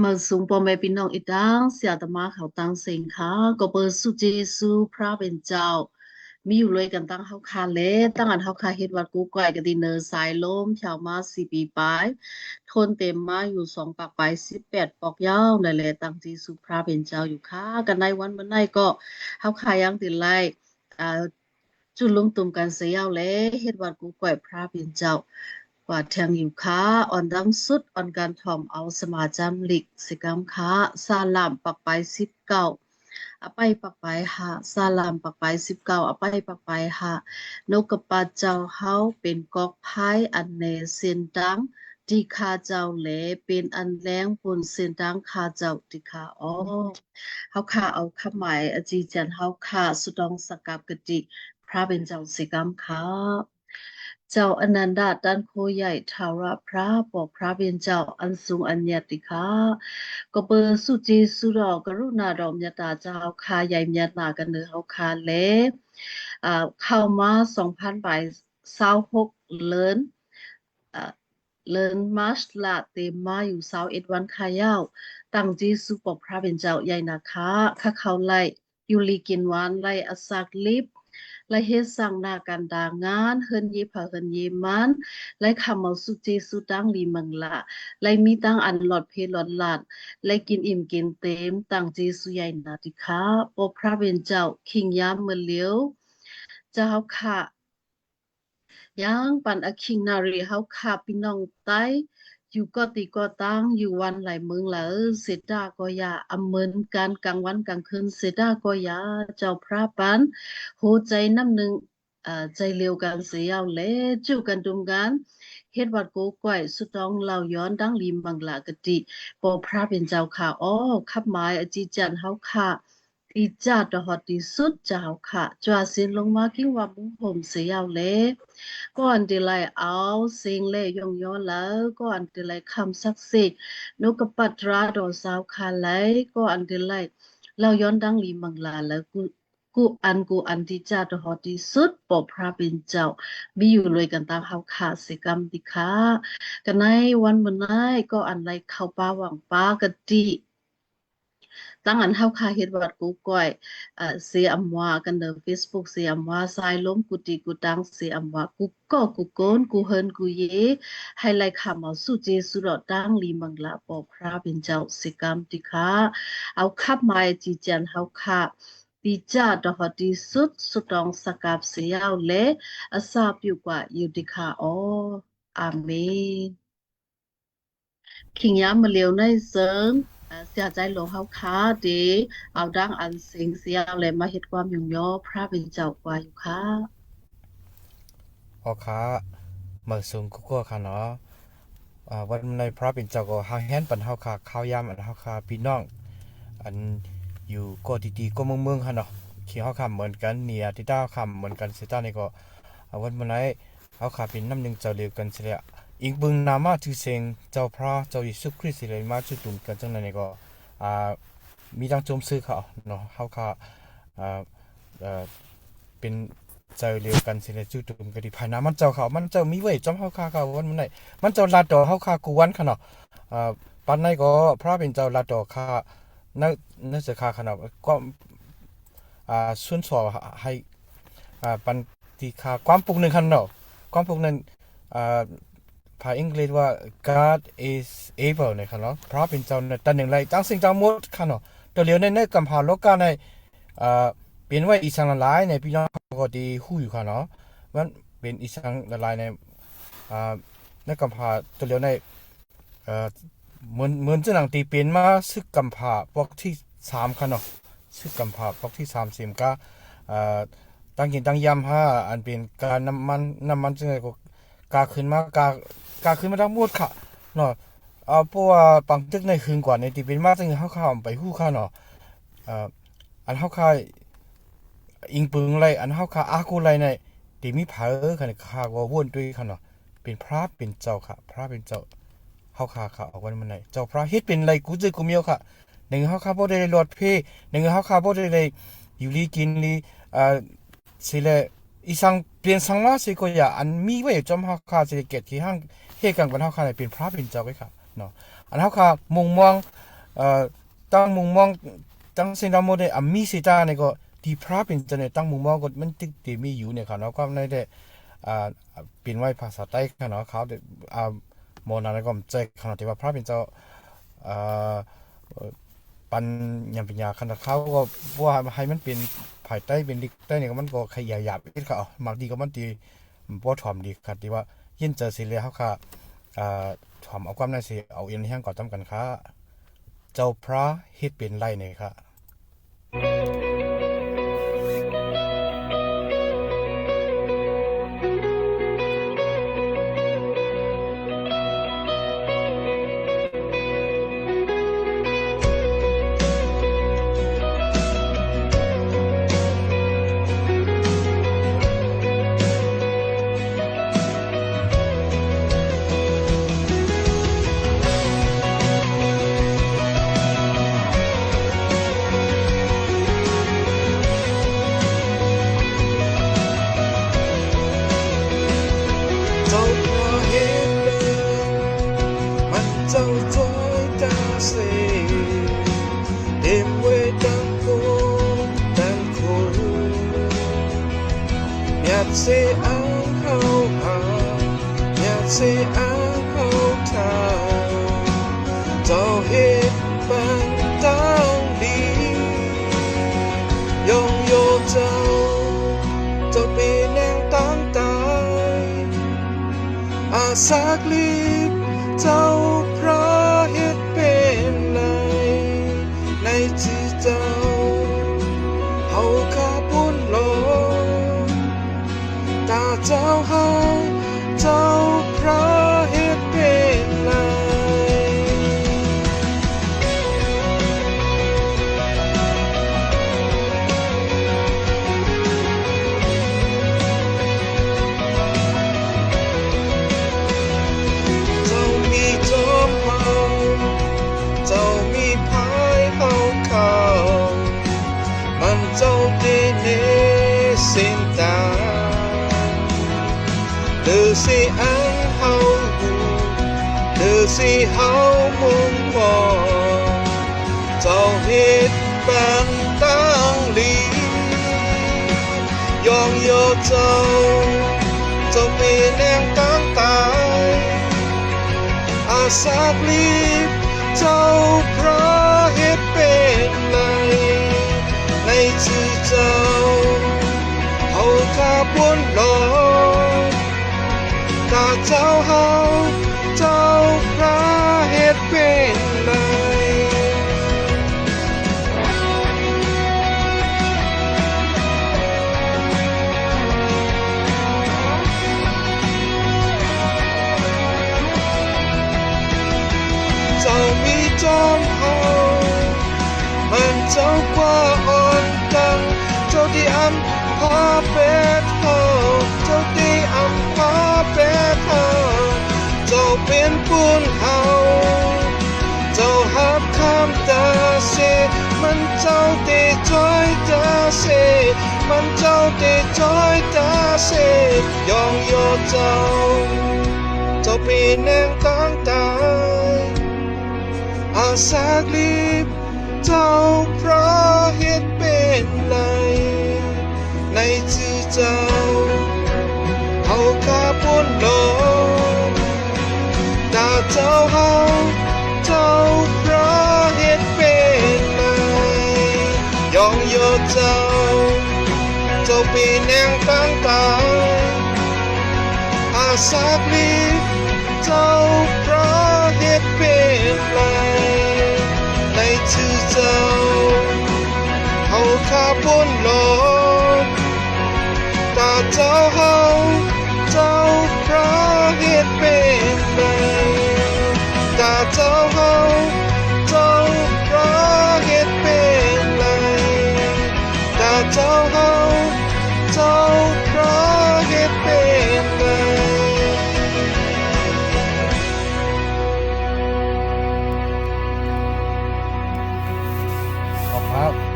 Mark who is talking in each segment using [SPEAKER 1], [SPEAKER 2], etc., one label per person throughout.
[SPEAKER 1] มาสูงปอแม่พี่น้องอีตังเสียตมาเขาตังเสิงค่ะก็เปิดสุเจซูพระเป็นเจ้ามีอยู่เลยกันตั้งเฮาคาเลตั้งอันเฮาคาเฮ็ดวัดกูไก่กันดีเนอร์สายลมชาวมา4 ปีปลายทนเต็มมาอยู่2 ปากไป18 ปอกยาวนั่นแหละตั้งจีสุพระเป็นเจ้าอยู่ค่ะกันในวันมื้อในก็เฮาคายังติไลอ่าจุดลงตุ่มกันเสียเอาเลยเฮ็ดวัดกูไก่พระเป็นเจ้า กว่าแทงอยู่ค้าอ่อนดังสุดอ่อนการถ่อมเอาสมาจำหลิกสิกรรมค้าซาลามปักไป19อไปปักไปหาซาลามปักไป19อไปปักไปหานกกระปาเจ้าเฮาเป็นกอกไพ่อันเนเซนดังดีคาเจ้าเหลเป็นอันแรงปนเซนดังคาเจ้าดีคาอ๋อเฮาค่าเอาคำหมายอจีจันเฮาค่าสุดองสกับกติพระเป็นเจ้าสิกรรมค้า เจ้าอนันดาดันโคใหญ่ทาระพระบอกพระเป็นเจ้าอันสูงอันยติคะก็เปิดสุจีสุรอกรุณาดอมยตาเจ้าคาใหญ่ยตากันเนือเฮาคาเลเข้ามา2026เลินอ่าเลินมาร์ชละเต็มมาอยู่21 วันขายาวตั้งจีสุปกพระเป็นเจ้าใหญ่นะคะข้าเขาไล่ยูลีกินหวานไล่อสักลิบ และเฮ็ดสั่งหน้ากันดางานเฮินยีผาเฮินยีมันและคำเอาสุจีสุตังลีมังละและมีตั้งอันหลอดเพลหลอดลาดและกินอิ่มกินเต็มตั้งจีสุใหญ่นาติคะปอพระเป็นเจ้าคิงยามเมื่อเลียวเจ้าค่ะยังปันอคิงนารีเฮาค่ะพี่น้องไต้อยู่ก็ตีก็ตั้งอยู่วันหลายเมืองละเสยดาก็อย่าอำเมินการกลางวันกลางคืนเสยดาก็อย่าเจ้าพระปันโหใจน้ำหนึ่งใจเร็วกันเสียเอาแลจู่กันดุมกันเฮ็ดวัดโกก้อยสุดองเล่าย้อนดังลีมบังลากะติปอพระเป็นเจ้าค่ะอ้อขับหมายอจีจันเฮาค่ะอีจ้าดอดที่สุดเจ้าค่ะจวาสินลงมากิ้งว่าบุ้งผมเสียเอาแล ก่อนที่ไลเอาสิ่งเล่ยงย้อนแล้วก่อนที่ไลคำศักดิ์สิทธิ์นกกระปัตราดอกสาวคาไลก่อนที่ไลเราย้อนดังลีมังลาแล้วกูอันที่จ้าตหอที่สุดปอพระเป็นเจ้ามีอยู่เลยกันตามเฮาขาสิกรรมติค่ะกันในวันมื้อนี้ก็อันไลเข้าป่าหวังป้ากะติ ตั้งอันเฮาคาเฮ็ดวัดกูก้อยเสียอำว่ากันเด้อ Facebook เสียอำว่าสายลมกุฏิกูตังเสียอำว่ากูก็กูโกนกูเฮินกูเยให้ไล่คำเอาสุเจสุดอตังลีมังลาปอพระเป็นเจ้าสิกรรมติคะเอาคับมาจีจันเฮาคาปีจ้าดอกดีสุดสุดองสกับเสียเอาเลอาซาบอยู่กว่าอยู่ติคะอ๋ออาเมน คิงยามมาเลียวในเซิงเสียใจหลวงเฮาค้าดีเอาดังอันสิงเสียเอาเลยมาเฮ็ดความยุ่งยอพระเป็นเจ้ากว่าอยู่ค่ะ
[SPEAKER 2] พ่อค้าเมืองสูงกุกัวค่ะเนาะวันในพระเป็นเจ้าก็หางแฮนปันเฮาค่ะข้าวยามอันเฮาค่ะพี่น้องอันอยู่ก็ดีๆก็เมืองค่ะเนาะที่เฮาค่ะเหมือนกันเนี่ยที่ต้าค่ะเหมือนกันสิต้านี่ก็วันมื้อไหนเฮาค่ะเป็นน้ำหนึ่งเจ้าเดียวกันสิแหละอิงเบิ่งนามาชื่อเสียงเจ้าพระเจ้าเยซูคริสต์สิเลยมาจุดตุ่มกันจังนั้นนี่ก็อ่ามีดังโจมซื้อเขาเนาะเฮาค่ะอ่าเอ่อ เป็นใจเร็วกันสิเลยจุดตุ่มกะดิภายน้ำมันเจ้าเขามันเจ้ามีไว้จอมเฮาคาเขาวันมันไหนมันเจ้าลาดดอกเฮาคากูวันขนาดปันในก็พระเป็นเจ้าลาดดอกคานักนักศึกษาขนาดก็ส่วนสอบให้ปันที่คาความปลุกหนึ่งขนาดความปลุกนั้นอ่าภาษาอังกฤษว่า God is able ในขนาดพระเป็นเจ้าในตันหนึ่งไรตั้งสิ่งทั้งหมดขนาดตัวเดียวในกำพาโลกาในอ่า เป็นไว้อีสังละลายในพี่น้องก็ดีฮู้อยู่ค่ะเนาะมันเป็นอีสังละลายในอ่าในกำพร้าตัวเดียวในเหมือนจะหนังตีเป็นมาซึกกำพร้าพวกที่3ค่ะเนาะซึกกำพร้าพวกที่30ก็อ่าตั้งกินตั้งยำฮะอันเป็นการน้ำมันจังไดก็กาขึ้นมากาขึ้นมาทั้งหมดค่ะเนาะเพราะว่าปังตึกในคืนกว่าในที่เป็นมาจังเฮาเข้าไปฮู้ค่ะเนาะอ่าอันเฮาค่า อิงปึงไรอันเฮาคาอากูไรในตีมีผาคันคาก็วนด้วยคันเนาะเป็นพระเป็นเจ้าค่ะพระเป็นเจ้าเฮาคาค่ะเอาวันมันไหนเจ้าพระเฮ็ดเป็นไรกูจะกูเมียวค่ะหนึ่งเฮาคาบ่ได้หลอดเพหนึ่งเฮาคาบ่ได้อยู่ลีกินลีสิเลอีสังเปลี่ยนสังมาสิก็อย่าอันมีไว้จอมเฮาคาสิเกตที่ห้างเฮ็ดกันกันเฮาคาเป็นพระเป็นเจ้าไว้ค่ะเนาะอันเฮาคามุ่งมอง ตั้งมุมมองตั้งสิ่งทั้งหมดเนี่ยมีสิตาเนี่ยก็ที่พระเป็นจะเนี่ยตั้งมุมมองก็มันติดที่มีอยู่เนี่ยค่ะเนาะความในได้เป็นไว้ภาษาใต้ค่ะเนาะเขาโมนาแล้วก็ใจขนาดที่ว่าพระเป็นเจ้าปันยังเป็นยาขนาดเขาก็ว่าให้มันเป็นภายใต้เป็นลิกใต้เนี่ยก็มันก็ขยายหยาบอีกค่ะบางทีก็มันตีบ่ถ่อมดีค่ะที่ว่ายินเจอสิเลยเขาค่ะถ่อมเอาความในสิเอาเอียนแห้งก่อนจำกันค่ะเจ้าพระเฮ็ดเป็นไรเนี่ยค่ะ
[SPEAKER 3] Say I'm how nhạc say I'm how thà tao hết bằng tao đi yong yo tao bị nàng tăng tai xác lip tao pra hết bên này chỉ tao hậu ca buồn lo ta จ้าหาเจ้าพระเฮ็ดเป็นไรเจ้ามีจอมเฮาเจ้ามีพายเฮาเขามันเจ้าเตเนเส้นตาTừ si ăn hậu từ si hậu muốn mò Tao hết bằng tăng lý Dòng vô Tao bị nàng tăng tài xác lý Tao pra hết bên này chứ tao hậu ca buồn lo taเจ้าเฮาเจ้าพระเฮ็ดเป็นไรเจ้ามีจอมเฮามันเจ้ากว่าอ่อนตังเจ้าที่อำพาเป็ดเฮาเจ้าที่อำพาเป็ดเฮาเจ้าเป็นปุ้นเฮาเจ้าหับคำตาเสมันเจ้าที่จอยตาเสมันเจ้าที่จอยตาเสยองโยเจ้าเป็นแนงตั้งตายxác lip เจ้าพระเฮ็ดเป็นไรในชื่อเจ้าเฮาข้าพ้นโลกตาเจ้าเฮาเจ้าพระเฮ็ดเป็นไรยองโยเจ้าเป็นแนงตั้งตายxác lip เจ้าพระเฮ็ดเป็นไรในชื่อเจ้าเฮาข้าพ้นโลกตาเจ้าเฮาเจ้าพระเฮ็ดเป็นไรตาเจ้าเฮาเจ้าพระเฮ็ดเป็นไรตาเจ้าเฮาเจ้าพระเฮ็ดเป็นไร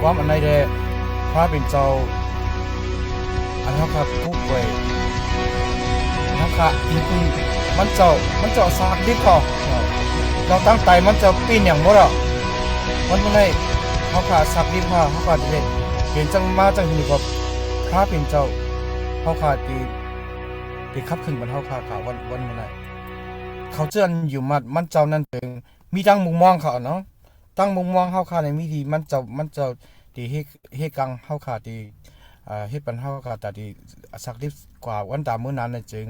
[SPEAKER 2] ความอันใดเดพระเป็นเจ้าอันเขาครับผู้ป่วยเขาค่ะจริงๆมันเจ้าสากดิบเขาเราตั้งใจมันจะปีนอย่างบ่ล่ะ วันเมื่อไหร่เขาขาสับรีบเขาขาจะได้เปลี่ยนจังมาจังหือกับพระเป็นเจ้าเขาขาตีขับขึ้นบนเขาขาวันเมื่อไหร่เขาเจือนอยู่มันเจ้านั่นเป็นมีตั้งมุมมองเขาเนาะตั้งมุมมองเขาขาในมีดีมันเจ้าตีเฮกังเขาขาตีเฮ็ดปันเขาขาแต่ตีสักรีบกว่าวันตามมื้อนั้นน่ะจึง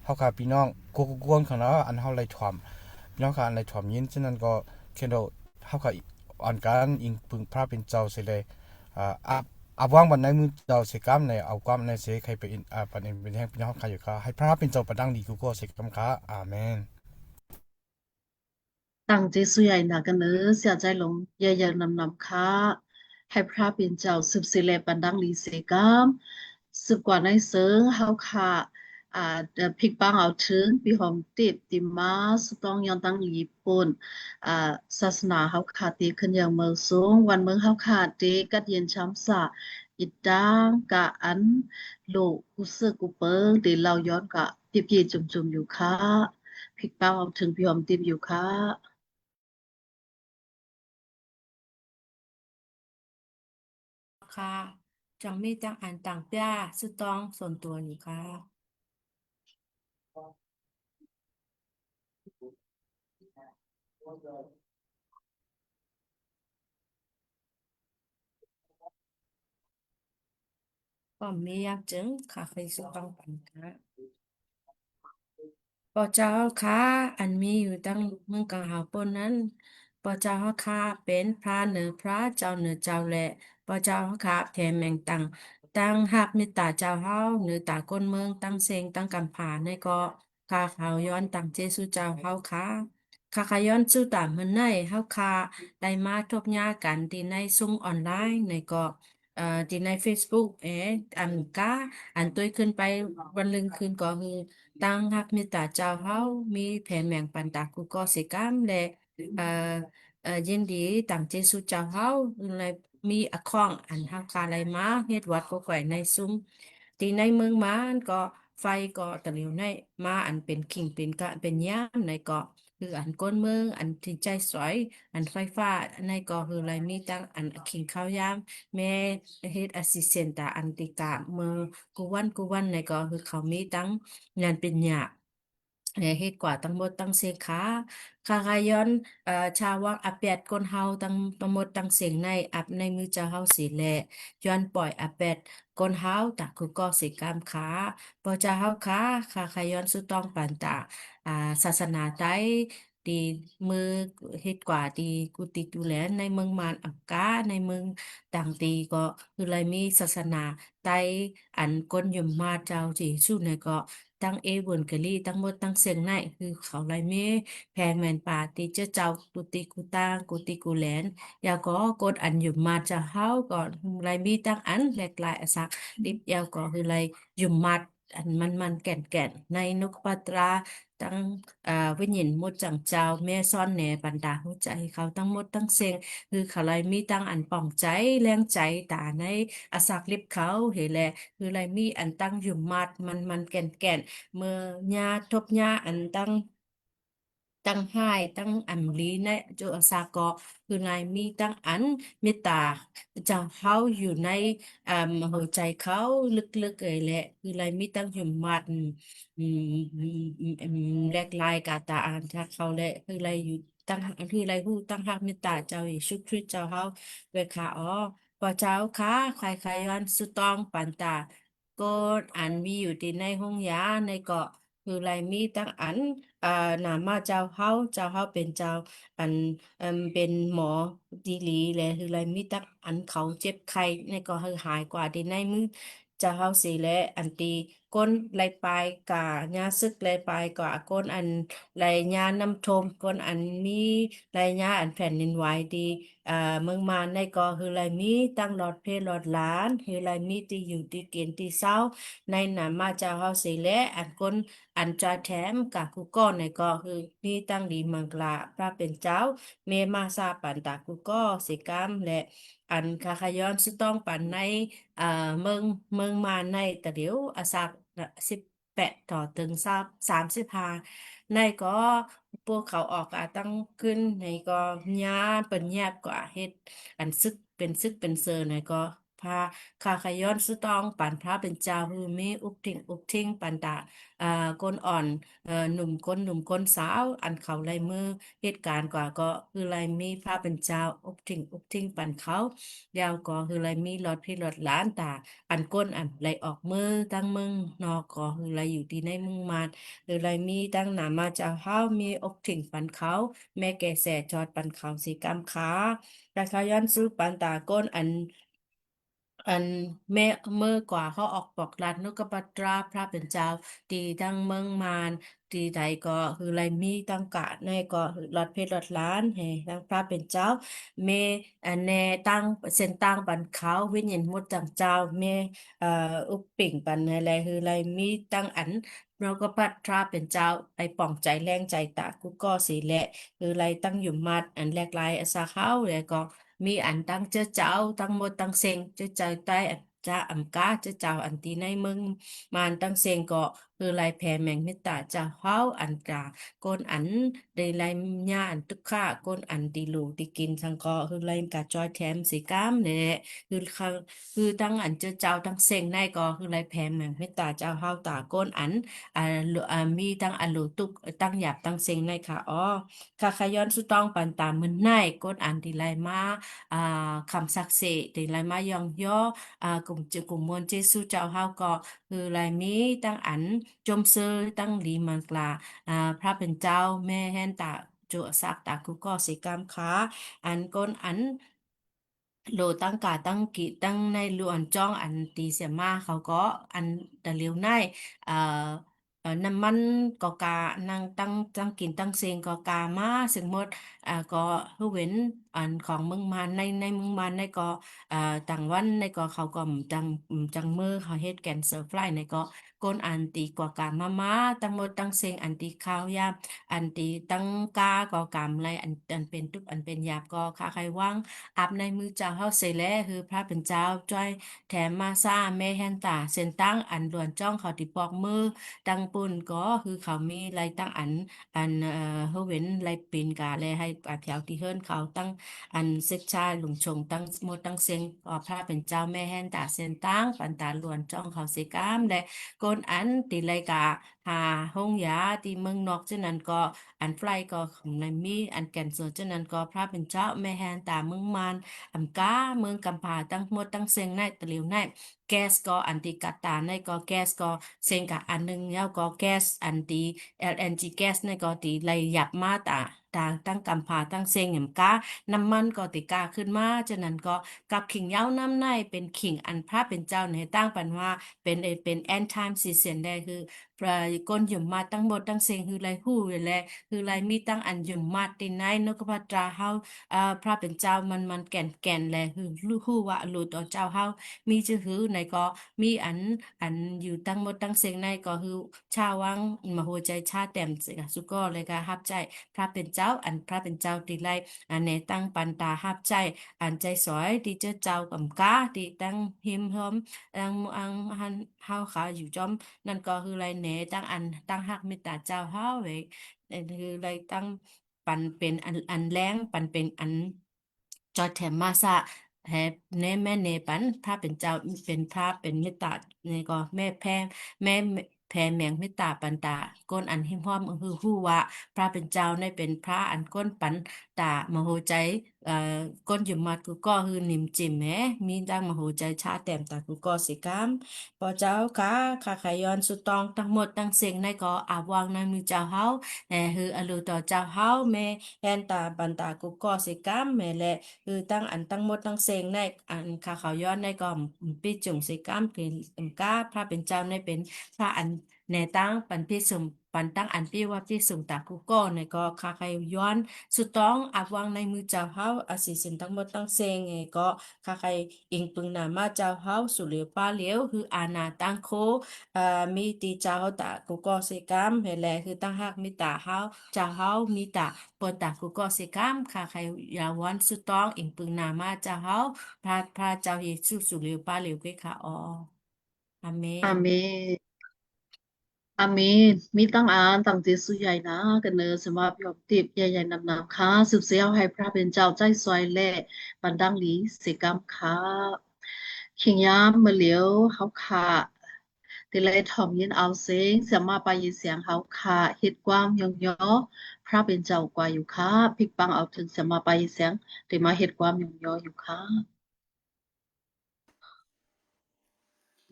[SPEAKER 2] เขาขาพี่น้องกูกวนของเนาะอันเขาไล่ถ่อมพี่น้องขาอันไล่ถ่อมยินฉะนั้นก็เคนโดเขาขาอ่อนการอิงปึงพระเป็นเจ้าเสิเลยอาว่างบันในมือเจ้าเสกามในเอาความในเสกใครเป็นปันเป็นแห่งพี่น้องใครอยู่ก็ให้พระเป็นเจ้าประดังดีกูก็เสกกำค้าอาเมน
[SPEAKER 1] ตั้งใจสุใหญ่หนากันเนอเสียใจหลงเย่ยๆนำค้าให้พระเป็นเจ้าสืบสิเลปันดังลีเสกามสืบกว่าในเสิงเฮาค่ะพิกปังเอาถึงปีหอมติดติมาสต้องยอนตั้งลีปุ่นอ่าศาสนาเฮาค่ะตีขึ้นอย่างเมืองสูงวันเมืองเฮาค่ะตีกัดเย็นช้ำสะอิดดังกะอันโลกุซึกุเปิงตีเราย้อนกะติบยีจุ่มๆอยู่ค่ะพิกปังเอาถึงพี่หอมติบอยู่ค่ะ
[SPEAKER 4] ค่ะจังมีจังอันต่างเปี้ยสุดต้องส่วนตัวอยู่ค่ะก็มีอยากจึงค่ะเคยสุดต้องปันค่ะปอเจ้าค่ะอันมีอยู่ตั้งเมืองกังหาปนนั้นปอเจ้าค่ะเป็นพระเหนือพระเจ้าเหนือเจ้าแหละปอเจ้าค่ะแผ่แมงตั้งหักเมตตาเจ้าเฮาเหนือตาก้นเมืองตั้งเซงตั้งกำผาในก็ข้าเขาย้อนตั้งเจสุเจ้าเฮาค่ะข้าขย้อนสู้ตามมันในเฮาค่ะได้มาทบยากันที่ในซุ้มออนไลน์ในก็ที่ใน Facebook อันก้าอันตัวขึ้นไปวันลึงคืนก็คือ ตั้งฮักมีตาเจ้าเฮามีแผ่แมงปันตากุก็สิกามและเอ่อยินดีต่างเจสุเจ้าเฮาเลยมีอะข้องอันฮักคาไลมาเฮ็ดวัดก็แขวนในซุ้มที่ในเมืองมานก็ไฟก็ตะเหลียวในมาอันเป็นขิงเป็นกะเป็นย่ามในก็คืออันก้นเมืองอันที่ใจสวยอันไฟฟ้าในก็คืออะไรมีตั้งอันขิงข้าวยามแม่เฮ็ดแอสซิสแตนตาอันติกาเมื่อกูวันในก็คือเขามีตั้ง งานเป็นหยาเฮ็ดกว่าตั้งหมดตั้งเสยขาคาคายอนชาววังอาแปดคนเฮาตั้งหมดตั้งเสียงในอับในมือเจ้าเฮาสีแลย้อนปล่อยอาแปดคนเฮาตะคือก็สิกามขาปอเจ้าเฮาขาคาคายอนสุต้องปันตาอ่าศาสนาใดดีมือเฮ็ดกว่าดีกุฏิดูแลในเมืองมานอักกาในเมืองต่างตีก็คือเลยมีศาสนาไตอันก้นยมมาเจ้าจีสู้ในก็ ตั้งเอเวิร์นกะลี่ตั้งหมดตั้งเสียงในคือเขาไลเมแพงแมนป่าตีเจ้าเจ้ากุติกุตางกุติกุแหลนยาก็กดอันอยู่มาจะเฮาก่อนไลมีตั้งอันแหลกหลายอสักดิบยาวก็คือไลอยู่มัดอันมันแก่นในนกปัตราตั้งวิญญาณหมดจังเจ้าแม่ซ่อนแหน่ปันดาหัวใจเขาตั้งหมดตั้งเสียงคือเขาไลมีตั้งอันป่องใจแรงใจตาในอสักลิบเขาเฮแลคือไลมีอันตั้งอยู่มัดมันแก่น เมื่อญาทบญาอันตั้งให้ตั้งอันลีในโจอาซากอคือนายมีตั้งอันเมตตาจะเขาอยู่ในหัวใจเขาลึกๆเลยแหละคือนายมีตั้งหิมมัดแลกลายกาตาอันถ้าเขาแหละคืออะไรอยู่ตั้งคืออะไรผู้ตั้งหักเมตตาเจ้าเยซูคริสต์เจ้าเขาเวคาอ๋อพระเจ้าค่ะใครๆวันสุตองปันตา ก็อันมีอยู่ที่ในห้องยาในเกาะคือไรมีตั้งอันนามาเจ้าเฮาเป็นเจ้าอันเป็นหมอดีหลีแหละคือไรมีตั้งอันเขาเจ็บไข้ในก็คือหายกว่าที่ในมือเจ้าเฮาสิและอันตีก้นไหลปลายกะยาซึกไหลปลายกะก้นอันไหลยาน้ำทมก้นอันมีไหลยาอันแผ่นดินไหวดี อ่าเมืองมานในก็คือไรมีตั้งหลอดเพลหลอดล้านคือไรมีที่อยู่ที่เกณฑ์ที่เศร้าในหนามาเจ้าเฮาสิและอันคนอันจาแถมกับกุก้อนในก็คือมีตั้งดีมังกลาพระเป็นเจ้าเมมาซาปันตากุก้อสิกรรมและอันคาคายอนสุต้องปันในอ่าเมืองเมืองมานในแต่เดี๋ยวอาศักสิบ 28 ต่อถึง35ในก็พวกเขาออกอาตั้งขึ้นในก็ญาติเป็นแยบกว่าเฮ็ดอันซึกเป็นเซอร์ในก็พาคาขย้อนสุตองปันพระเป็นเจ้าฮือมีอุบทิ้งปันตาอ่าก้นอ่อนหนุ่มก้นสาวอันเขาไล่มือเหตุการณ์กว่าก็คือไล่มีพระเป็นเจ้าอุบทิ้งปันเขายาวก็คือไล่มีรถพี่รถล้านตาอันก้นอันไล่ออกมือตั้งมึงนอกก็คือไล่อยู่ที่ในมึงมาหรือไล่มีตั้งหนามาเจ้าเฮามีอกถิงปันเขาแม่แก่แสจอดปันเขาสีกำขาแต่เขาย้อนซื้อปันตาก้นอันเมื่อกว่าเขาออกบอกรัฐนุกปัตราพระเป็นเจ้าตีทั้งเมืองมารตีใดก็คือไรมีตั้งกะในก็หลอดเพชรหลอดล้านเฮทั้งพระเป็นเจ้าเมอันแนตั้งเส้นตั้งปันเขาวิญญาณมุดจังเจ้าเมเอ่ออุปปิ่งปันอะไรคือไรมีตั้งอันเราก็ปัตราเป็นเจ้าไอป่องใจแรงใจตากุก็สีแหละคือไรตั้งอยู่มัดอันแรกลายอาสาเข้าแล้วก็ มีอันตั้งเจ้าเจ้าตั้งหมดตั้งเซงเจ้าเจ้าใต้จะอำกาเจ้าเจ้าอันตีในเมืองมานตั้งเซงก็คือลายแผ่แมงเมตตาเจ้าเฮาอันกาโกนอันได้ลายญาอันตุกข้าโกนอันตีลูตีกินสังก็คือลายกาจอยแถมสีก้ามเนี่ยคือคือตั้งอันเจ้าเจ้าตั้งเซงในก็คือลายแผ่แมงเมตตาเจ้าเฮาตาโกนอันมีตั้งอันลูตุกตั้งหยาบตั้งเซงในค่ะอ๋อค่ะขย้อนสุตองปันตามมันในโกนอันตีลายมา อ่าคำศักดิ์สิทธิ์ในลายมายองย่อกลุ่มมวลเจสุเจ้าเฮาก็คือลายมีตั้งอันจมเซอร์ตั้งลีมันกลาพระเป็นเจ้าแม่แห่นตาจุสักตากุก็สิกรรมค้าอันก้นอันโลตั้งกาตั้งกิตั้งในลวนจ้องอันตีเสียมาเขาก็อันแต่เลียวในเอ่อน้ำมันก็กานางตั้งกินตั้งเซงก็กามาสึงหมดก็เฮาเว้นอันของเมืองมานในเมืองมานในก็อ่าต่างวันในก็เขาก็จังมือเขาเฮ็ดแกนเซอร์ฟลายในก็ก้นอันตีกว่ากามาตั้งหมดตั้งเซงอันตีข้าวยามอันตีตั้งกาก็กามไรอันเป็นทุกอันเป็นหยาบก็ค่าใครว่าง อาบในมือเจ้าเฮาเสร็จแล้วคือพระเป็นเจ้าจ้อยแถมมาซ่าแม่แฮนตาเส้นตั้งอันล้วนจ้องเขาที่ปอกมือตังปุ่นก็คือเขามีลายตั้งอันเฮาเว้นลายปีนกาแลให้แถวที่เฮิรนเขาตั้งอันเซ็กชายหลงชงตั้งหมดตั้งเซงก็พระเป็นเจ้าแม่แฮนตาเส้นตั้งปันตาล้วนจ้องเขาเสกามและก้นอันตีลายกาหาห้องยาที่เมืองนอกเช่นนั้นก็อันไฟก็ของนายมีอันแก่นเสือเช่นนั้นก็พระเป็นเจ้าแม่แฮนตาเมืองมาน อำกาเมืองกำพาตั้งหมดตั้งเซงในตะหลิวในแก๊สก็อันติกัตตาในก็แก๊สก็เซงกับอันหนึงแล้วก็แก๊สอันตี LNG แก๊สในก็ตีไหลหยับมาตาตั้งกำพาตั้งเซงอำกาน้ำมันก็ติกาขึ้นมาฉะนั้นก็กับขิงเหย้าน้ำในเป็นขิงอันพระเป็นเจ้าในตั้งปันว่าเป็น end time season ได้คือก้นหยุ่มมาตั้งหมดตั้งเซงคือไรหู้เลยแหละคือไรมีตั้งอันหยุ่มมาตินในนกพระตราเฮา พระเป็นเจ้ามันแก่นแลคือลูกฮู้ว่าลูกต่อเจ้าเฮามีชื่อหือในก็มีอันอยู่ตั้งหมดตั้งเสียงในก็คือชาววังมโหใจชาเต็มสิกสุก็เลยก็ฮับใจพระเป็นเจ้าอันพระเป็นเจ้าตีไลอันในตั้งปันตาฮับใจอันใจสอยที่เจ้าเจ้ากำกาที่ตั้งหิมหอมอันเฮาขาอยู่จอมนั่นก็คือไรเนตั้งอันตั้งฮักเมตตาเจ้าเฮาเว้ยนั่นคือไรตั้ง ปันเป็นอันแรงปันเป็นอันจอดแถมมาซะแฮเนแม่เนปันพระเป็นเจ้าเป็นพระเป็นเมตตาในก็แม่แม่แผ่แมงเมตตาปันตาก้นอันหิมห้อมคือฮู้ว่าพระเป็นเจ้าในเป็นพระอันก้นปันตามโหใจเอ่อก้นอยู่มัดกูก็คือนิ่มจิ๋มแหมมีดังมโหใจชาแต้มตากูก็สิกามพอเจ้าค่ะข้าขายอนสุตองทั้งหมดทั้งเสียงในก็อาวางในมือเจ้าเฮา คืออลูต่อเจ้าเฮาแม่แฮนตาปันตากุกก็สิกามแม่แหละคือตั้งอันตั้งหมดตั้งเซงในอันคาเขาย้อนในก็ปิจุงสิกามเป็นกาพระเป็นเจ้าในเป็นพระอันแนตั้งปันพิสุมปันตั้งอันพิว่าพิสุมตากุกก็ในก็คาใครย้อนสุดต้องอาวางในมือเจ้าเฮาอาศิสินทั้งหมดตั้งเซงไงก็คาใครอิงปึงนามาเจ้าเฮาสุเหลียวป้าเหลียวคืออาณาตั้งโค มีตีเจ้าตากูก็สิกรรมเฮแลคือตั้งหักมีตาเฮาเจ้าเฮามีตาปนตากูก็สิกรรมค่ะใครยาวันสุดต้องอิงปึงนามาเจ้าเฮาพระเจ้าเยซูสุริวป้าเหลียวเกค่ะอ๋ออาเมน
[SPEAKER 1] อาเมน อาเมนมีตั้งอ่านตั้งเจสุใหญ่นะกันเนอสำหรับยอมติบใหญ่ๆนำๆค่ะสืบเสียวให้พระเป็นเจ้าใจซอยแล่ปันดังหลีเสกรรมค่ะขิงยามมาเหลียวเฮาค่ะติไลทอมยินเอาเสียงเสียมาไปยินเสียงเฮาค่ะเฮ็ดความยองยอพระเป็นเจ้ากว่าอยู่ค่ะพลิกปังเอาถึงเสียมาไปยินเสียงติมาเฮ็ดความยองยออยู่ค่ะ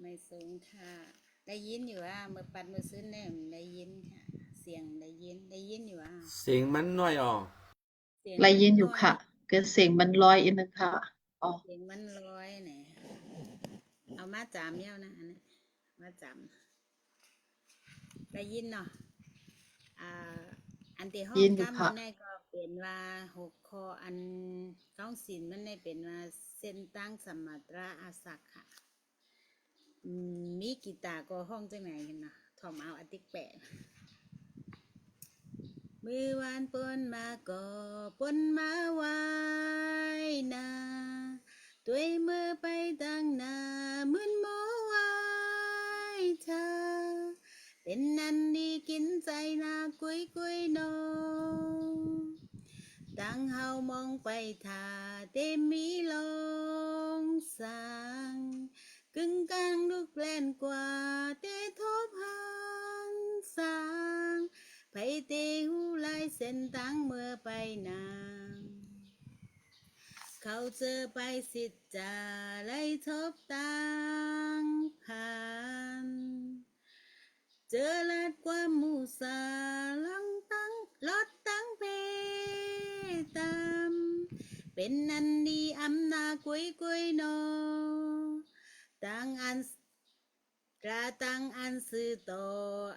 [SPEAKER 5] ไม่สูงค่ะได้ยินอยู่ว่าเมื่อปัดเมื่อซื้อแน่มได้ยินค่ะเสียงได้ยินอยู่ว่า
[SPEAKER 6] เสียงมันน้อยออก
[SPEAKER 5] เสียง
[SPEAKER 1] ไล
[SPEAKER 5] มันน้อย
[SPEAKER 1] ยินอยู่ค่ะเกิดเสียงมันลอยอีกนึงค่ะอ๋อ
[SPEAKER 5] เสียงมันลอยเนี่ยเอามาจามเย้านะอันนี้มาจามได้ยินเนาะอ่าอันที่ห้อง
[SPEAKER 1] ยินอยู่ค่ะ
[SPEAKER 5] กำมันได้ก็เป็นว่าหกคออันก้องศิลมันได้เป็นว่าเส้นตั้งสมาตราอาศักค่ะมีกีตาร์ก็ห้องจังไหนกันเนาะถอมเอาอติกแปะ มือวานปนมาก่อปนมาไว้นาตัวมือไปตั้งหนามืนโมไว้เธอเป็นนันดีกินใจนากุยกุยโนตั้งเฮามองไปทาเตมีลงสางกึ่งกลางลูกแล่นกว่าเตทบหันสางไปเตหูลายเส้นตั้งเมื่อไปนางเขาเจอไปสิทธิ์จาไล่ทบตังผ่านเจอลัดความมูสาลังตั้งลดตั้งเพตามเป็นนันดีอำนากุยกุยโนตั้งอันกระตังอันสื่อต่อ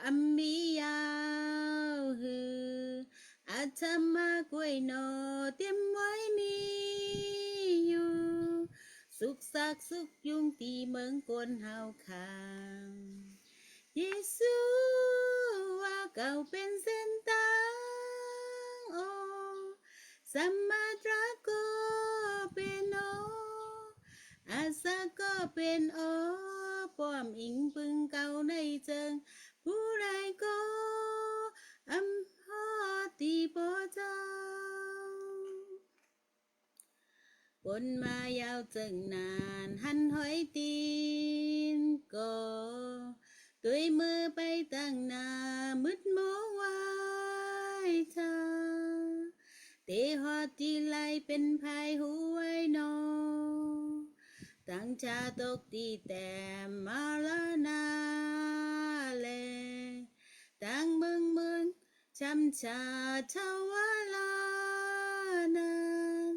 [SPEAKER 5] อัมมียาวฮืออาจจะมากวยโนเตรียมไว้มีอยู่สุขสักสุขยุงตีเมืองกนเฮาคางเยซูว่าเก่าเป็นเส้นทางโอสัมมาตราก็เป็นโออาสาก็เป็นโอป้อมอิงปึงเก่าในเจิงผู้ใดก็อำฮอตีปอเจ้าปนมายาวจึงนานหันหอยตีนก็ด้วยมือไปตั้งหน้ามืดโมวายเธอเตหอดที่ไหลเป็นภายหูไว้นอตั้งชาตกตีแต่มาลานาเลตั้งเมืองช้ำชาชาวลานาน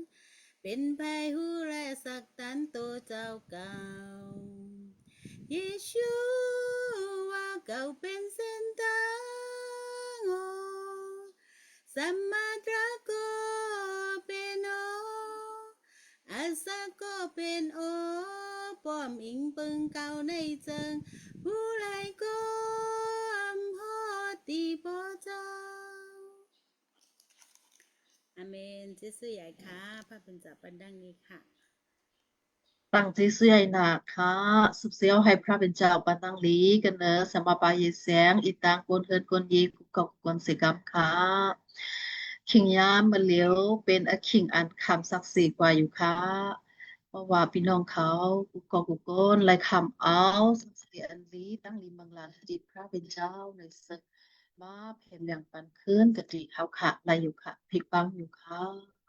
[SPEAKER 5] เป็นภายหูและสักตันโตเจ้าเก่าเยชูว่าเก่าเป็นเส้นทางโอสัมมาตราก็เป็นโออาสาก็เป็นโอป้อมอิงปึงเก่าในเจิงผู้ไรก็ฮอตีปอเจ้าอาเมนเจสุใหญ่ค่ะพระเป็นจับปันดังนี้ค่ะ
[SPEAKER 1] ตั้งใจเสื้อหนาค่ะสุบเสียวให้พระเป็นเจ้าปันตังหลีกันเนอะสมมาปายแสงอีตางกวนเฮินกวนยีกุกกอกกวนสิกรรมค่ะขิงยามมาเหลียวเป็นอขิงอันคำศักดิ์สิทธิ์กว่าอยู่ค่ะเพราะว่าพี่น้องเขากุกกอกกุกกนไล่คำเอาสักดิ์สิทธิ์อันนี้ตั้งลีมังลานจิตพระเป็นเจ้าในศึกมาเพ่นอย่างปันคืนกะติเขาค่ะไล่อยู่ค่ะพลิกปังอยู่ค่ะ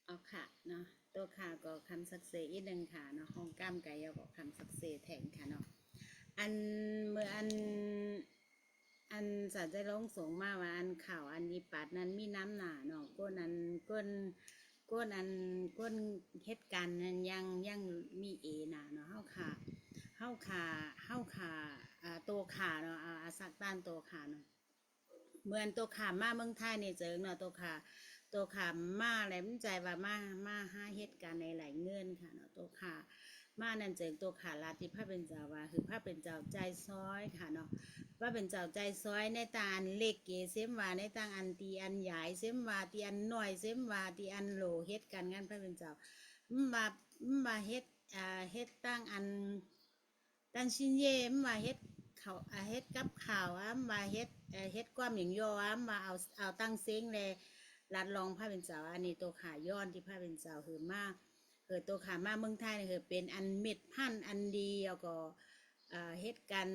[SPEAKER 5] เอาค่ะเนาะตัวค่ะก็คำสักเซอีกหนึ่งค่ะเนาะห้องกล้ามไก่ยาก็คำสักเซแทงค่ะเนาะอันเมื่ออันสัตว์ใจร้องส่งมาว่าอันข่าวอันนี้ปัดนั้นมีน้ำหนาเนาะก้นอันก้นเหตุการณ์นั้นยังมีเอหนาเนาะเฮาขาตัวขาเนาะอาสักต้านตัวขาเนาะเหมือนตัวขามาเมืองไทยเนี่ยเจอเนาะ ตัวขามาอะไรมันใจว่ามาหาเหตุการณ์ในหลายเงื่อนค่ะเนาะตัวขามานั่นเจิงตัวขาลาที่พระเป็นเจ้าว่าคือพระเป็นเจ้าใจซ้อยค่ะเนาะพระเป็นเจ้าใจซ้อยในตาอันเล็กเกเสมว่าในตาอันตีอันใหญ่เสมว่าตีอันหน่อยเสมว่าตีอันโหลเฮ็ดกันงานพระเป็นเจ้ามาเฮ็ดเฮ็ดตั้งอันตั้งชิ้นเย่มาเฮ็ดเขาเฮ็ดกับข่าวมาเฮ็ดเฮ็ดความอย่างย่อมาเอาตั้งเซ้งเลยรัดรองพระเป็นเจ้าอันนี้ตัวขาย้อนที่พระเป็นเจ้าคือมาตัวขามาเมืองไทยเนี่ยคือเป็นอันเม็ดพันธุ์อันดีแล้วก็เฮ็ดกัน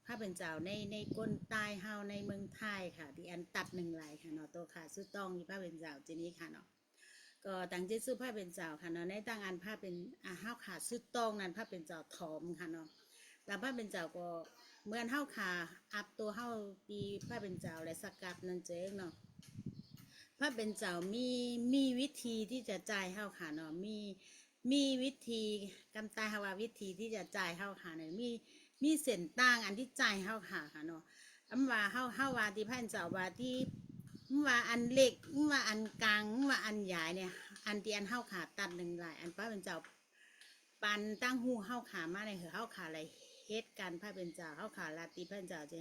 [SPEAKER 5] พระเป็นเจ้าในก้นใต้เฮาในเมืองไทยค่ะที่อันตัดหนึ่งไหลค่ะเนาะตัวขาสุดต้องที่พระเป็นเจ้าจีนี้ค่ะเนาะก็ตั้งใจสู้พระเป็นเจ้าค่ะเนาะในตั้งอันพระเป็นเฮาขาสุดต้องนั้นพระเป็นเจ้าถอมค่ะเนาะแต่พระเป็นเจ้าก็เมื่อเฮาขาอัพตัวเฮาตีพระเป็นเจ้าและสกัดนั่นเจ๊เนาะพระเป็นเจ้ามีวิธีที่จะจ่ายเฮาค่ะเนาะมีวิธีกำตายฮาวาวิธีที่จะจ่ายเฮาค่ะเนี่ยมีเส้นต่างอันที่จ่ายเฮาค่ะเนาะว่าเฮาว่าที่พระเป็นเจ้าว่าที่ว่าอันเล็กว่าอันกลางว่าอันใหญ่เนี่ยอันที่อันเฮาขาตัดหนึ่งหลายอันพระเป็นเจ้าปันตั้งหูเฮาขามาในเหอเฮาขาอะไรเฮ็ดกันพระเป็นเจ้าเฮาขาลาติพระเป็นเจ้าเจ้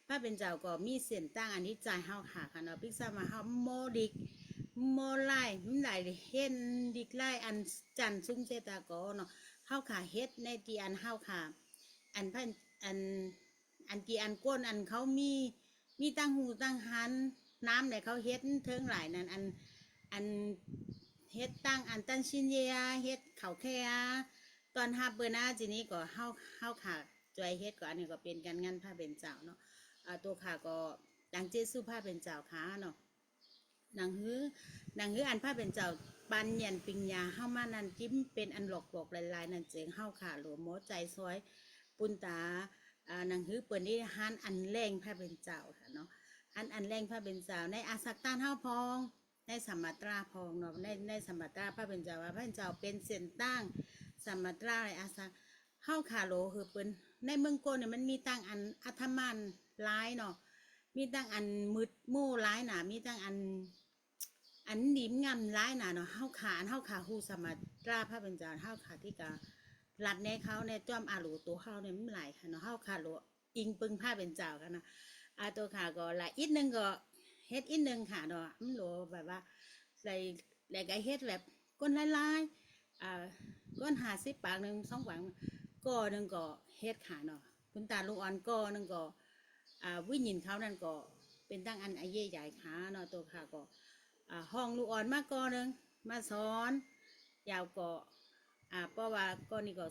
[SPEAKER 5] พระเป็นเจ้าก็มีเส้นต่างอันที่จ่ายเฮาขาค่ะเนาะพิกษามาเฮาโมดิกโมไล่มันได้เห็นดิกไล่อันจันซุ้งเจตากอเนาะเฮาขาเฮ็ดในที่อันเฮาขาอันพันอันที่อันก้นอันเขามีตั้งหูตั้งหันน้ำเนี่ยเขาเฮ็ดเทิงหลายนั่นอันเฮ็ดตั้งอันตั้งชินเยียเฮ็ดเขาแค่ตอนฮับเบอร์นาจีนี้ก็เฮาขาจอยเฮ็ดก็อันนี้ก็เป็นการงานพระเป็นเจ้าเนาะตัวขาก็ดังเจสู้พระเป็นเจ้าขาเนาะนางฮื้ออันพระเป็นเจ้าปันยันปิงยาเฮามานั่นจิ้มเป็นอันหลอกลายๆนั่นเจ๋งเฮาขาหลวหมอใจซอยปุนตานางฮื้อเปิ้นนี่ฮันอันแรงพระเป็นเจ้าค่ะเนาะอันแรงพระเป็นเจ้าในอาสักตานเฮาพองในสมมาตราพองเนาะในสมมาตราพระเป็นเจ้าว่าพระเป็นเจ้าเป็นเส้นตั้งสมมาตราในอาสักเฮาขาโหลคือเปิ้นในเมืองโกนเนี่ยมันมีตั้งอันอัธมันร้ายเนาะมีตั้งอันมืดมู่ร้ายหนามีตั้งอันนิ่มงำร้ายหนาเนาะเฮาขาหูสมมาตราพระเป็นเจ้าเฮาขาที่กาลัดในเขาในจ้อมอาหลูตัวเฮาเนี่ยมันหลายค่ะเนาะเฮาขาโหลอิงปึงพระเป็นเจ้ากันนะตัวขาก็หลายอีกนึงก็เฮ็ดอีกนึงค่ะเนาะมันโหลแบบว่าใส่ก็เฮ็ดแบบก้นลายก้น50 ปากนึง2 ปากก็นึงก็เฮ็ดค่ะเนาะคุณตาลูกอ่อนก็นึงก็วิญญาณเขานั่นก็เป็นตั้งอันไอเย่ใหญ่ขาเนาะตัวค่ะก็ห้องลูกอ่อนมาก็นึงมาสอนยาวก็เพราะว่าก็นี่ก็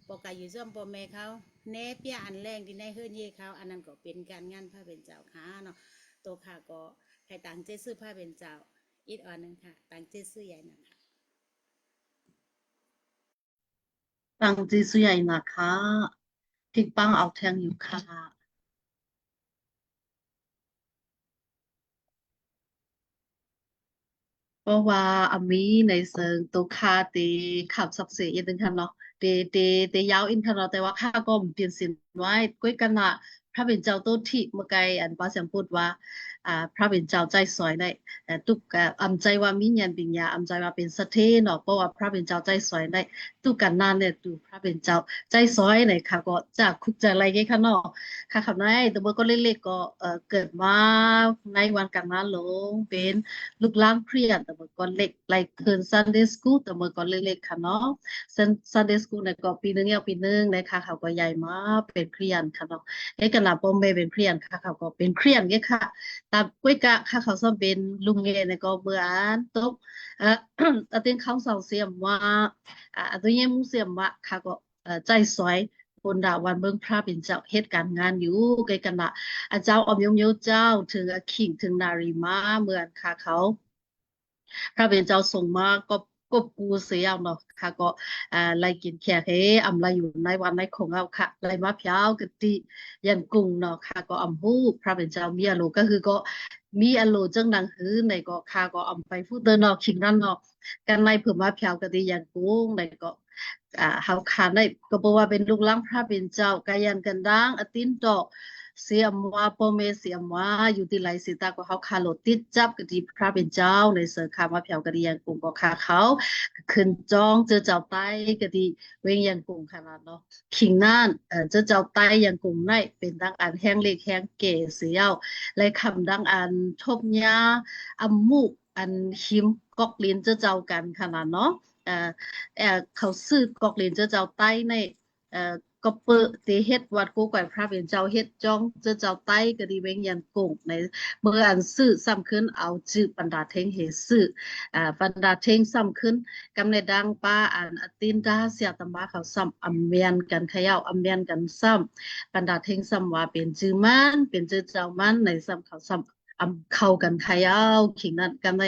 [SPEAKER 5] ปกอยู่ซ่อมพ่อแม่เขาเนเปียอันแรงที่ในเฮือนเย่เขาอันนั้นก็เป็นการงานพระเป็นเจ้าขาเนาะตัวค่ะก็ให้ต่างเจซื้อพระเป็นเจ้าอีกอันนึงค่ะต่างเจซื้อใหญ่นะคะ
[SPEAKER 1] ตั้งใจสุใหญ่นะคะพิกปังเอาแทงอยู่ค่ะเพราะว่าอามีในเซิงตัวค่าตีขับสับเสียอีกนึงค่ะเนาะเตยาวอินค่ะเนาะแต่ว่าค่าก็เปลี่ยนสินไว้ก้อยกันละพระเป็นเจ้าโตที่เมื่อไกลอันป้าเสียงพูดว่าพระเป็นเจ้าใจสวยได้แต่ตุกอำใจว่ามีเงินปิญญาอำใจว่าเป็นสะเทเนาะเพราะว่าพระเป็นเจ้าใจสวยได้ตุกกันนานเนี่ยตุพระเป็นเจ้าใจสวยเนี่ยค่ะก็จากคุกใจอะไรกันค่ะเนาะค่ะครับนายแต่เมื่อก็เล็กๆก็เกิดมาในวันกันมาหลงเป็นลูกหลานเพียนแต่เมื่อก่อนเล็กไล่เคินซันเดย์สคูลแต่เมื่อก่อนเล็กๆค่ะเนาะซันเดย์สคูลเนี่ยก็ปีนึงปีนึงนะคะเขาก็ใหญ่มาเป็นเพียนค่ะเนาะไอ้กันลาปอมเบเป็นเพียนค่ะเขาก็เป็นเพียนเนี่ยค่ะตามกุ้ยกะค่ะเขาซ้อมเป็นลุงเงเนี่ยก็เมื่ออ่านตกอาเตียงเขาเสาเสียมว่าตัวเยี่ยมุเสียมว่าค่ะก็ใจสวยคนดาวันเบิ่งพระเป็นเจ้าเหตุการณ์งานอยู่ใกล้กันละเจ้าอมยงโยเจ้าถึงขิงถึงนารีมาเหมือนค่ะเขาพระเป็นเจ้าส่งมาก็กูเสียเนาะค่ะก็ไล่กินแขกเฮอำไลอยู่ในวันในของเอาค่ะไล่มาเพียวกติยันกุ้งเนาะค่ะก็อำฮู้พระเป็นเจ้ามีอโลก็คือก็มีอโลจังดังหือในก็ค่ะก็อำไปฟูเตอร์เนาะขิงนั่นเนาะกันในเพิ่มมาเพียวกติยันกุ้งในก็เฮาคานได้ก็บอกว่าเป็นลูกหลานพระเป็นเจ้ากายันกันดังอตินดอก เสียมว่าพ่อแม่เสียมว่าอยู่ที่ไรสิตาก็เขาคาโลติดจับกะดีพระเป็นเจ้าในเสือคามาเพียวกะดียังกุงก็คาเขาขึ้นจองเจอเจ้าใต้กะดีเวงยังกุงขนาดเนาะขิงน่านเจอเจ้าใต้ยังกุงในเป็นดังอันแห้งเล็กแห้งเก๋เสียวและคำดังอันทบยาอัมมุอันหิมกอกลินเจอเจ้ากันขนาดเนาะเอ่อเขาซื้อกอกลินเจอเจ้าใต้ในก็เปิดตีเฮ็ดวัดกูก่อยพระเป็นเจ้าเฮ็ดจ้องเจ้าใต้ก็ดีเวงยันกงในเมื่ออันซื้อซ้ำขึ้นเอาจื้อปันดาเทงเฮซื้อปันดาเทงซ้ำขึ้นกำในดังป้าอันอตินดาเสียตมาเขาซ้ำอำเมียนกันขย่าอำเมียนกันซ้ำปันดาเทงซ้ำว่าเป็นจื้อมันเป็นจื้อเจ้ามันในซ้ำเขาซ้ำเข้ากันขย่าขิงนั้นกันได้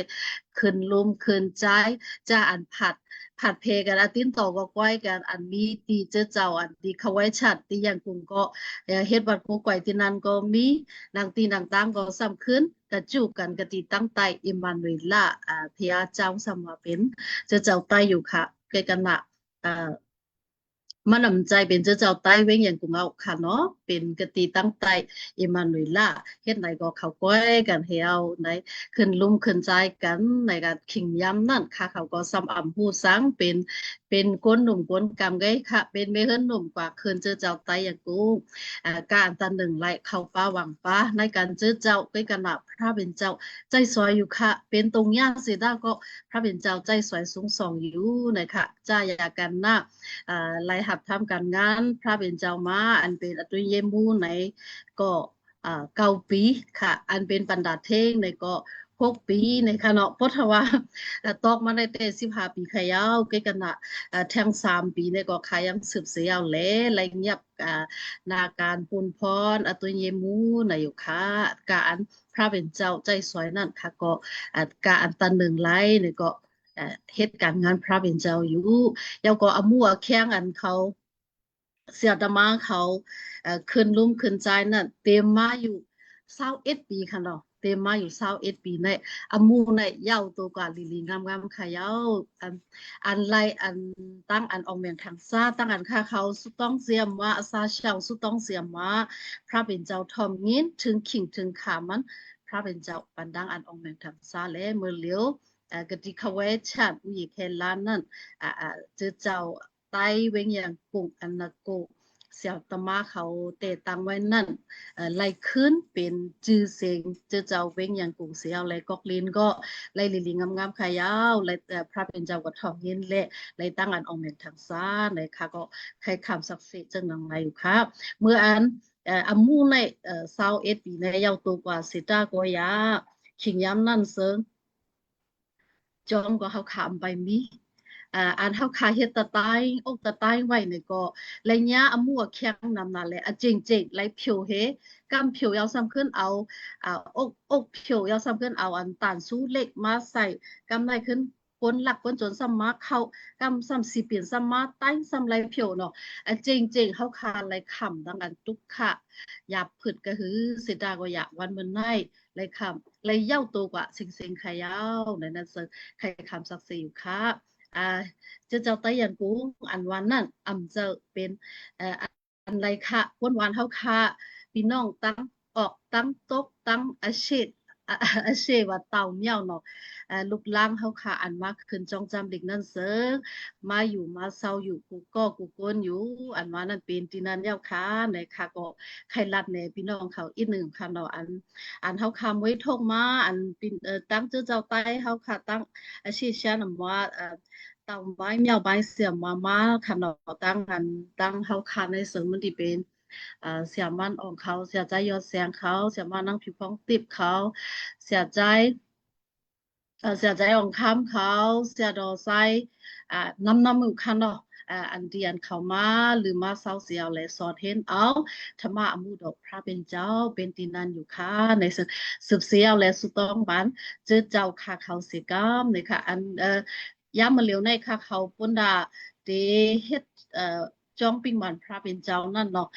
[SPEAKER 1] ขึ้นลมขึ้นใจจ้าอันผัดเพกันอาทิตย์ต่อก็ก้อยกันอันมีตีเจ้าอันดีเขาไว้ชัดที่ยังกุงก็เฮ็ดบัดกูก้อยที่นั่นก็มีนางตีนางตั้งก็ซ้ำขึ้นกระจุกันกะตีตั้งไตอิมานเวล่าพระเจ้าสมว่าเป็นเจ้าไตอยู่ค่ะใกล้กันละมันนำใจเป็นเจ้าใต้เว้งอย่างกุงเอาค่ะเนาะเป็นกติตั้งใจอิมานุยล่าเฮ็ดไหนก็เขาก้อยกันเฮาไหนขึ้นลุ่มขึ้นใจกันในการขิงย้ำนั่นค่ะเขาก็ซ้ำอ่ำผู้สังเป็นก้นหนุ่มก้นกำไงค่ะเป็นเมเฮิรนหนุ่มกว่าคืนเจ้าใต้อย่างกูการตันหนึ่งไหลเข้าป้าหวังป้าในการเจ้าใกล้กันละพระเป็นเจ้าใจสวยอยู่ค่ะเป็นตรงย่างเสียด้าก็พระเป็นเจ้าใจสวยสูงส่องอยู่นะคะจ้าอยากันหน้าไล่หับทำการงานพระเป็นเจ้ามาอันเป็นอตุเยมูในก็9 ปีค่ะอันเป็นปันดาเท่งในก็6 ปีในค่ะเนาะเพราะว่าตอกมาได้แต่15 ปีขยาวใกล้กันนะแทง3 ปีในก็ขายังสืบเสียวแลไรเงียบนาการปุนพรอตุเยมูในอยู่ค่ะการพระเป็นเจ้าใจสวยนั่นค่ะก็การตันหนึ่งไล่ในก็เหตุการณ์งานพระเป็นเจ้าอยู่แล้วก็อามั่วแข้งอันเขาเสียดมาเขาขึ้นลุ่มขึ้นใจนั่นเต็มมาอยู่21 ปีค่ะเนาะเต็มมาอยู่21 ปีในอามูในยาวตัวกว่าลีงามๆค่ะยาวอันไรอันตั้งอันออกเมียงทางซาตั้งอันค่าเขาสุต้องเสียมว่าอาซาเชาสุต้องเสียมว่าพระเป็นเจ้าทอมงินถึงขิงถึงขามันพระเป็นเจ้าปันดังอันออกเมียงทางซาและเมื่อเลี้ยวกติเขาไว้ชัดอุยเคลานนั่นเจ้าไต้เวงอย่างกุ่งอันนาโกเสียวตมาเขาเตะตังไว้นั่นไล่ขึ้นเป็นจื้อเสียงเจ้าเวงอย่างกุ่งเสียวไล่กอกลินก็ไล่ลิงงามๆขายาวไล่พระเป็นเจ้าก็ทองเย็นเละไล่ตั้งอันออกเมียนทางซ่าในค่ะก็ใครคำศักดิ์สิทธิ์จังนังไรอยู่ครับเมื่ออันอามูใน21 ปีในยาวตัวกว่าสิตาก็ยาขิงย้ำนั่นเซิงจอมก็เขาขามไปมีอันเขาขาเฮ็ดตะไตอกตะไตไว้เนี่ยก็ไรเนี้ยอามั่วแข้งนำนั่นแหละจริงไรผิวเฮกำผิวยาวซ้ำขึ้นเอาอกผิวยาวซ้ำขึ้นเอาอันตานสู้เล็กมาใส่กำไรขึ้นก้นหลักก้นจนซ้ำมาเข้ากำซ้ำสีเปลี่ยนซ้ำมาใต้ซ้ำไรผิวเนาะจริงเขาคาไรขำดังอันทุกค่ะหยาบผึดก็คือสิดาก็อยากวันมันได้ไรคำไรเย้าตัวกว่าสิงขายาวในนั้นเซอใครคำศักดิ์ศรีอยู่ค่ะเจ้าไต้ยันกุ้งอันวันนั่นเจอเป็นอันไรค่ะวันวานเฮาค่ะพี่น้องตั้งออกตั้งตกตั้งอาชีพว่าเต่าเมี่ยวเนาะลูกล่างเฮาค่ะอันมาขึ้นจองจำเด็กนั่นเสือมาอยู่มาเศร้าอยู่กูก้นอยู่อันว่านั่นเป็นที่นั่นเย้าค่ะในค่ะก็ใครรัดในพี่น้องเขาอีกหนึ่งค่ะเนาะอันเฮาคำไว้ทงมาอันเป็นตั้งเจ้าไต้เฮาค่ะตั้งอาชีพเช่นว่าเต่าไม้เมียวไม้เสียมมาค่ะเนาะตั้งเฮาค่ะในเสริมมันที่เป็นเสียมันของเขาเสียใจยอดแสงเขาเสียมานั่งผิวพองติบเขาเสียใจของคำเขาเสียดอไซน้ำมือคันเนาะอันเดียนเขามาหรือมาเศร้าเสียวและสอดเห็นเอาธรรมะอมุดอกพระเป็นเจ้าเป็นตีนันอยู่ค่ะในสืบเสียวและสุตองบันเจ้าค่ะเขาเสียกามในค่ะอันย้ำมาเร็วในค่ะเขาปนดาเดเฮ็ดจองปิงมันพระเป็นเจ้านั่นเนาะ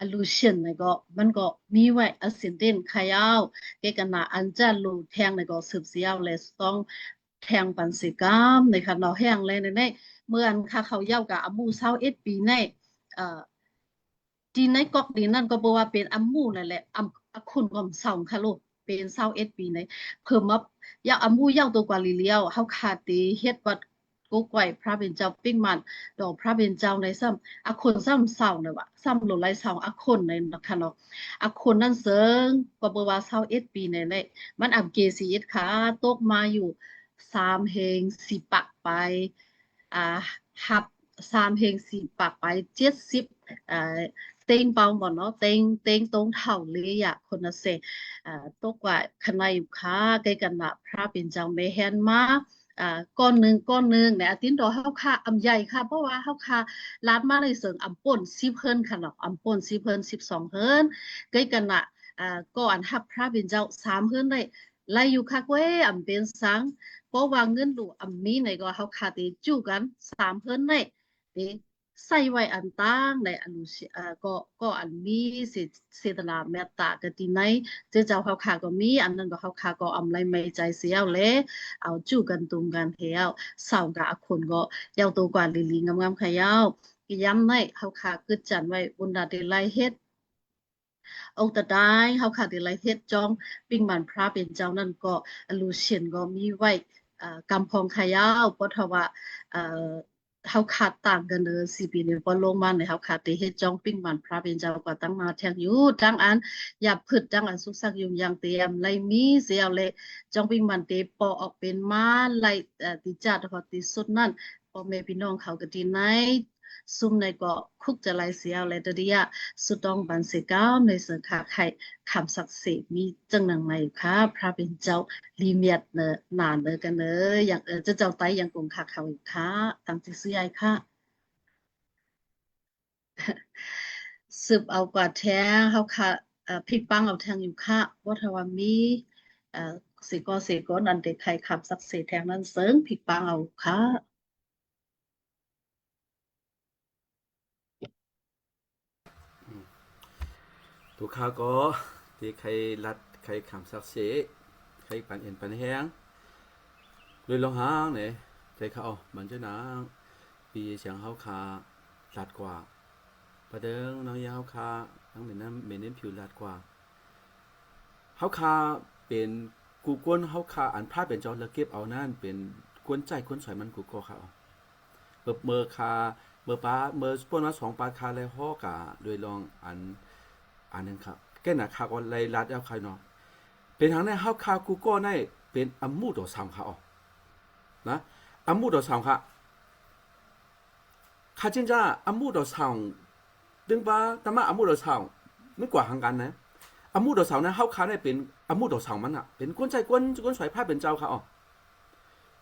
[SPEAKER 1] illusion ในก็มันก็มีไว้ ascendant ขยาวเกกันนะอันจะรูแทงในก็สืบเสียวและต้องแทงปันสิกรรมในค่ะเนาะแห้งเลยในเมื่ออันค่ะเขาเย้ากับอามู21 ปีใน จีในกอกดีนั่นก็บอกว่าเป็นอัมมูนั่นแหละอัมคุณก็สองค่ะลูกเป็น21 ปีในเพิ่มมาอยากอัมมูยาวตัวกว่าลีเลียวเฮาขาดตีเฮ็ดวัดกูไกวพระเป็นเจ้าปิ้งมันดอกพระเป็นเจ้าในซ้ำอักคนซ้ำเศร้าเลยว่ะซ้ำหลุไหลเศร้าอักคนในนะคะเนาะอักคนนั่นเสิงก็บอกว่า21 ปีในแหละมันอับเกษียค่ะตกมาอยู่3 เฮง 4 ปักไปอ่าหับ3 เฮง 4 ปักไป70อ่า เต็งเปาหมดเนาะเต็งตรงเท่าเลยอ่ะคนน่ะเสตกว่าคณะอยู่ค่าใกล้กันละพระเป็นเจ้าแม่แฮนมาก้อนหนึ่งในอาทิตย์ดอกเฮาค่าอำใหญ่ค่ะเพราะว่าเฮาค่าลาดมาในเสริงอำป่น10 เฮิรนค่ะเนาะอำป่น10 เฮิรน12 เฮิรนใกล้กันละก็อันฮับพระเป็นเจ้า3 เฮิรนได้ไล่อยู่คักเว้ยอำเป็นสังเพราะว่าเงินหลวงอำมีในก็เฮาค่าติจู้กัน3 เฮิรนได้เด้ ใส่ไว้อันตั้งในอนุชิก็อันมีเสตนาเมตตากติไหนเจ้าเขาขาก็มีอันนั้นก็เขาขาก็อำไรไม่ใจเสียวเลยเอาจู่กันตุมกันเทียวสาวกะคนก็ยาวตัวกว่าลีงามๆขยาวกิย้ำในเขาขากึดจันไว้บนดาเดลัยเฮ็ดเอาแต่ได้เขาขาดเดลัยเฮ็ดจองปิ้งมันพระเป็นเจ้านั่นก็ลูเชียนก็มีไว้กำพองขยาวเพราะทว่าเขาขาดต่างกันเลย4 ปีเนี่ยพอลงมาเนี่ยเขาขาดที่เฮ็ดจ้องปิ้งมันพระเป็นเจ้ากว่าตั้งมาแทงอยู่ตั้งอันอย่าพืชตั้งอันสุกสักยุ่งยังเตรียมไรมีเสียวเลยจ้องปิ้งมันเตปอออกเป็นมาไล่ติจัดพอติสุดนั่นพ่อแม่พี่น้องเขาก็ดีไหนซุ่มในก็คุกจะไล่เสียวเลยตเดียสุดต้องบันเสก้าวในเสือขาไข่คำศักดิ์สิทธิ์มีจังหนังในค่ะพระเป็นเจ้าลีเมียดเนอนานเนอกันเนออย่างจะเจ้าไตอย่างกงขาเขาอีกค่ะตั้งใจซื้อใหญ่ค่ะสืบเอากว่าแท้เขาค่ะพลิกปังเอาแทงอยู่ค่ะว่าทว่ามีเอ่อสิกอนันเด็กไข่ขับสักเสแทงนั้นเสริงพลิกปังเอาค่ะ
[SPEAKER 6] ตัวข้าก็ที่ใครรัดใครขำสักเสใครปันเอ็นปันแห้งเลยลองหางเนี่ยใจเขามันจะนังปีเสียงเฮาคาลัดกว่าประเดิงน้องยาเฮาคาทั้งเหม็นน้ำเหม็นเน้นผิวลัดกว่าเฮาคาเป็นกูกวนเฮาคาอันพลาดเป็นจอระเก็บเอานั่นเป็นกวนใจกวนสวยมันกูก็เขาเมื่อคาเมื่อป้าเมื่อพวกนั้น2 ปาคาเลยฮอกะโดยลองอันนึงครับแก่น่ะคาก็เลยลัดเอาใครเนาะเป็นทางในเฮาคากูก็ได้เป็นอัมมูโดซัมค่ะอ๋อนะอัมมูโดซัมค่ะข้าจริงจ้าอัมมูโดซัมดึงบ้าแต่มาอัมมูโดซัมไม่กว่าทางกันนะอัมมูโดซัมนะเฮาคาได้เป็นอัมมูโดซัมมันอ่ะเป็นกวนใจกวนสวยพาเป็นเจ้าค่ะอ๋อ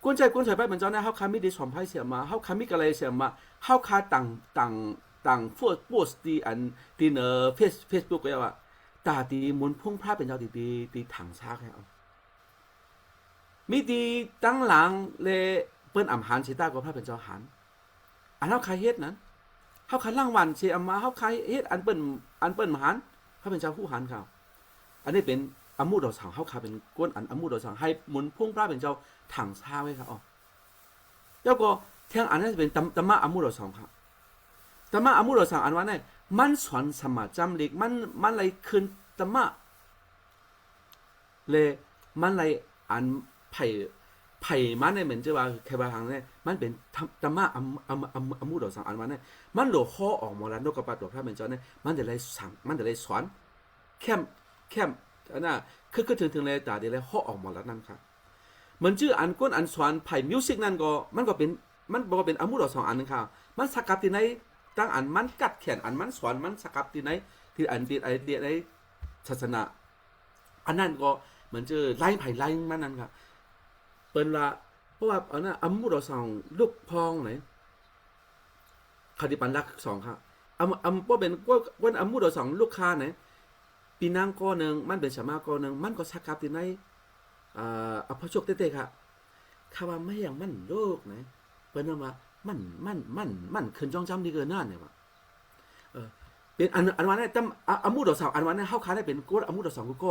[SPEAKER 6] กวนใจกวนสวยพาเป็นเจ้านะเฮาคามีได้สอนไพ่เสียมาเฮาคามีกะไรเสียมาเฮาคาต่างโพสต์ที่อันที่เนเฟซบุ๊กไว้ว่าตาตีมุนพุ่งพาเป็นเจ้าตีถังซากแล้วมีดีตั้งหลังเลยเปิ้นอ่ำหันสิตาก็พาเป็นเจ้าหันอันเฮาคาเฮ็ดนั้นเฮาคาล่างวันสิอำมาเฮาคาเฮ็ดอันเปิ้นมหันพาเป็นเจ้าผู้หันครับอันนี้เป็นอมูดอกสังเฮาคาเป็นก้นอันอมูดอกสังให้มุนพุ่งพาเป็นเจ้าถังซาไว้ครับอ๋อแล้วก็เที่ยงอันนั้นจะเป็นตมะอมูดอกสังครับตมะอมูดอกสังอันว่าเนี่ยมันสอนสมาจำเล็กมันเลยขึ้นตมะเลยมันเลยอันไผ่มันเนี่ยเหมือนจะว่าแค่ว่าทางเนี่ยมันเป็นธรรมะอมูดอกสังอันว่าเนี่ยมันโหลข้อออกมาแล้วนกกระปาตัวพระเป็นเจ้าเนี่ยมันจะเลยสั่งมันจะเลยสอนแค่อันน่ะคือถึงเลยแต่เดี๋ยวเลยข้อออกมาแล้วนั่นครับเหมือนชื่ออันก้นอันสอนไผ่มิวสิกนั่นก็มันก็เป็นมันบอกว่าเป็นอมูดอกสังอันนึงครับมันสกัดที่ไหนตั้งอันมันกัดแขนอันมันสอนมันสกัดที่ไหนที่อันที่ไอ้ศาสนาอันนั้นก็เหมือนจะไล่ไผ่ไล่มันนั่นครับเปิ้นละเพราะว่าอันนั้นอัมมูดอกสังลูกพองไหนคดีปันรัก2ครับบ่เป็นก้นอัมมูดอกสังลูกค้าไหนปีนางก้อนึงมันเป็นสมาก้อนึงมันก็สกัดที่ไหนอภชกเต้ๆครับคำว่าไม่อย่างมันโลกไหนเปิ้นว่ามันขึ้นจ้องจำดีเกินนั่นเนี่ยว่ะเป็นอันวันนี้ตั้มอมูดอกสังอันวันนี้เฮาคาได้เป็นก้นอมูดอกสังกูก็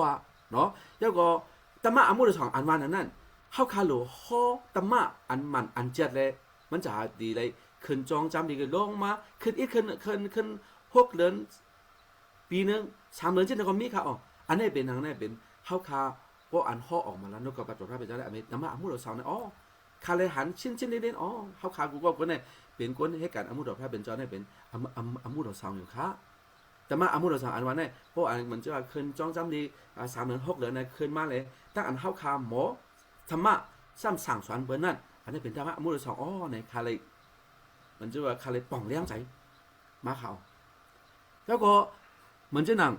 [SPEAKER 6] เนาะแล้วก็ตมะอมูดอกสังอันวันนั้นเฮาคาโลฮอตมะอันมันอันเจ็ดเลยมันจะดีเลยขึ้นจองจำดีเกินลงมาขึ้นอีกขึ้น6 เดือน ปีนึง3 เดือนเช่นก็มีค่ะอ๋ออันนี้เป็นทางนี้เป็นเฮาคาก็อันห่อออกมาแล้วนกกระปัดตัวพระเป็นเจ้าได้อเมริกามาอามุดเสาเนี่ยอ๋อคาเลยหันชิ้นเด่นๆอ๋อเฮาคากูก็คนเนี่ยเป็นคนให้การอามุดพระเป็นเจ้าเนี่ยเป็นอามุดเสาอยู่ค่ะแต่มาอามุดเสาอันวันเนี่ยเพราะอันมันจะว่าคืนจ้องจำดี3 เดือน6 เดือนเนี่ยคืนมาเลยตั้งอันเฮาคาหมอธรรมะซ้ำสั่งสอนเบอร์นั่นอันนี้เป็นธรรมะอามุดเสาอ๋อในคาเลยมันจะว่าคาเลยป่องเลี้ยงใจมาเขาแล้วก็เหมือนจะหนัง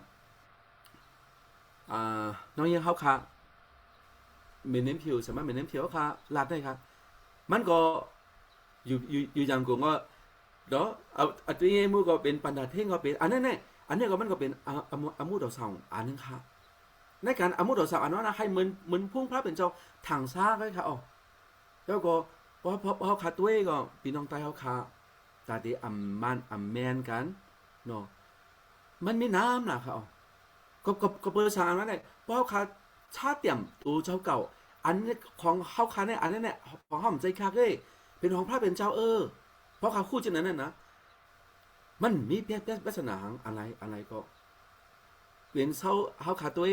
[SPEAKER 6] น้องยังเขาค่ะเมนเนมผิวสามารถเมนเนมผิวค่ะลาดได้ครับมันก็อยู่อย่างกูก็เนาะเอาตัวเองมูก็เป็นปันดาเท่งก็เป็นอันนั้นอันนี้ก็มันก็เป็นอามุดอกสองอันนึงค่ะในการอามุดอกสองอันนั้นนะให้เหมือนพุ่งพระเป็นเจ้าถังซ่าก็ค่ะอ๋อแล้วก็พอเขาขาตัวเองก็พี่น้องตายเขาขาตาดีอัมแมนกันเนาะมันมีน้ำนะค่ะอ๋อก็เปิดสารนั้นเลยเพราะเขาขาชาเตี่ยมตัวเจ้าเก่าอันนี้ของเขาขาเนี่ยอันนี้เนี่ยของเขาใจคาเลยเป็นของพระเป็นเจ้าเพราะเขาคู่เช่นนั้นน่ะนะมันมีลักษณะอะไรก็เป็นเศร้าเขาขาตัว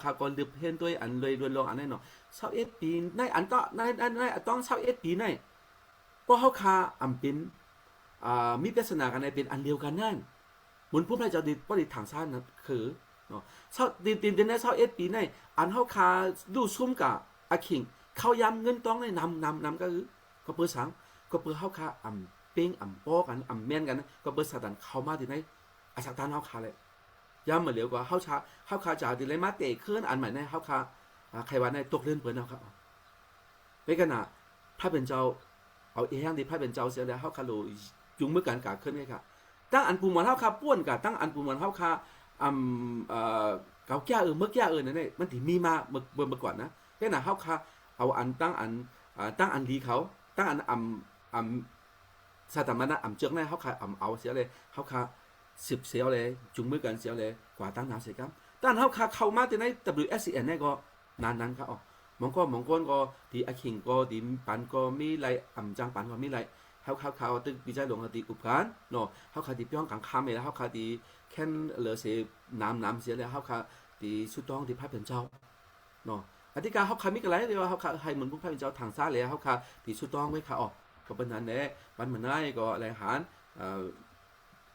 [SPEAKER 6] ขาก่อนดืบเห็นตัวอันเลยรวนลงอันนี้เนาะ21 ปีในอันต้องในต้อง21 ปีในเพราะเขาขาเป็นมีลักษณะกันในเป็นอันเดียวกันนั่นเหมือนผู้พระเจ้าดิปริถังซ่านนะคือเนาะดินใน21 ปีในอันเขาขาดูซุ่มกับอาคิงเขาย้ำเงินต้องในนำก็เปิดสังก็เปิดเขาขาปิ้งปอกันแม่นกันก็เปิดสถานเข้ามาที่ไหนอาศักตานเขาขาเลยย้ำมาเหลียวกว่าเขาขาจากที่ไรมาเตะขึ้นอันใหม่ในเขาขาใครว่าในตกเลื่อนเปิดนะครับเป็นขณะพระเป็นเจ้าเอาเองที่พระเป็นเจ้าเสียแล้วเขาขาโลจุงมือกันกาขึ้นไงครับตั้งอันปูมันเขาขาป้วนกับตั้งอันปูมันเขาขาเกาแก่เมื่อแก่นั่นเองมันถึงมีมาเมื่อก่อนนะเป็นขณะเขาขาเอาอันตั้งอันดีเขาตั้งอันสถาบันเจือกแน่เขาขาเอาเสียเลยเขาขาสืบเสียเลยจุงมือกันเสียเลยกว่าตั้งน้ำเสียครับตั้งเขาขาเข้ามาที่ใน WSCN เนี่ยก็นานครับอ๋อมองก้นก็ดีอาคิงก็ดีปันก็มีไรจังปันก็มีไรเขาตึกวิจัยลงตีอุปการเนาะเขาขาดีพี่น้องกังคำเลยเขาขาดีแค่เหลือเสียน้ำเสียเลยเขาขาดีสุดต้องดีพระเป็นเจ้าเนาะอธิการเขาขามีกันไรเดียวเขาขาให้เหมือนพวกพระเป็นเจ้าทางซ้ายเลยเขาขาดีสุดต้องไว้ขาอ๋อก็เป็นนั้นแหละวันเหมือนไรก็อะไรหาร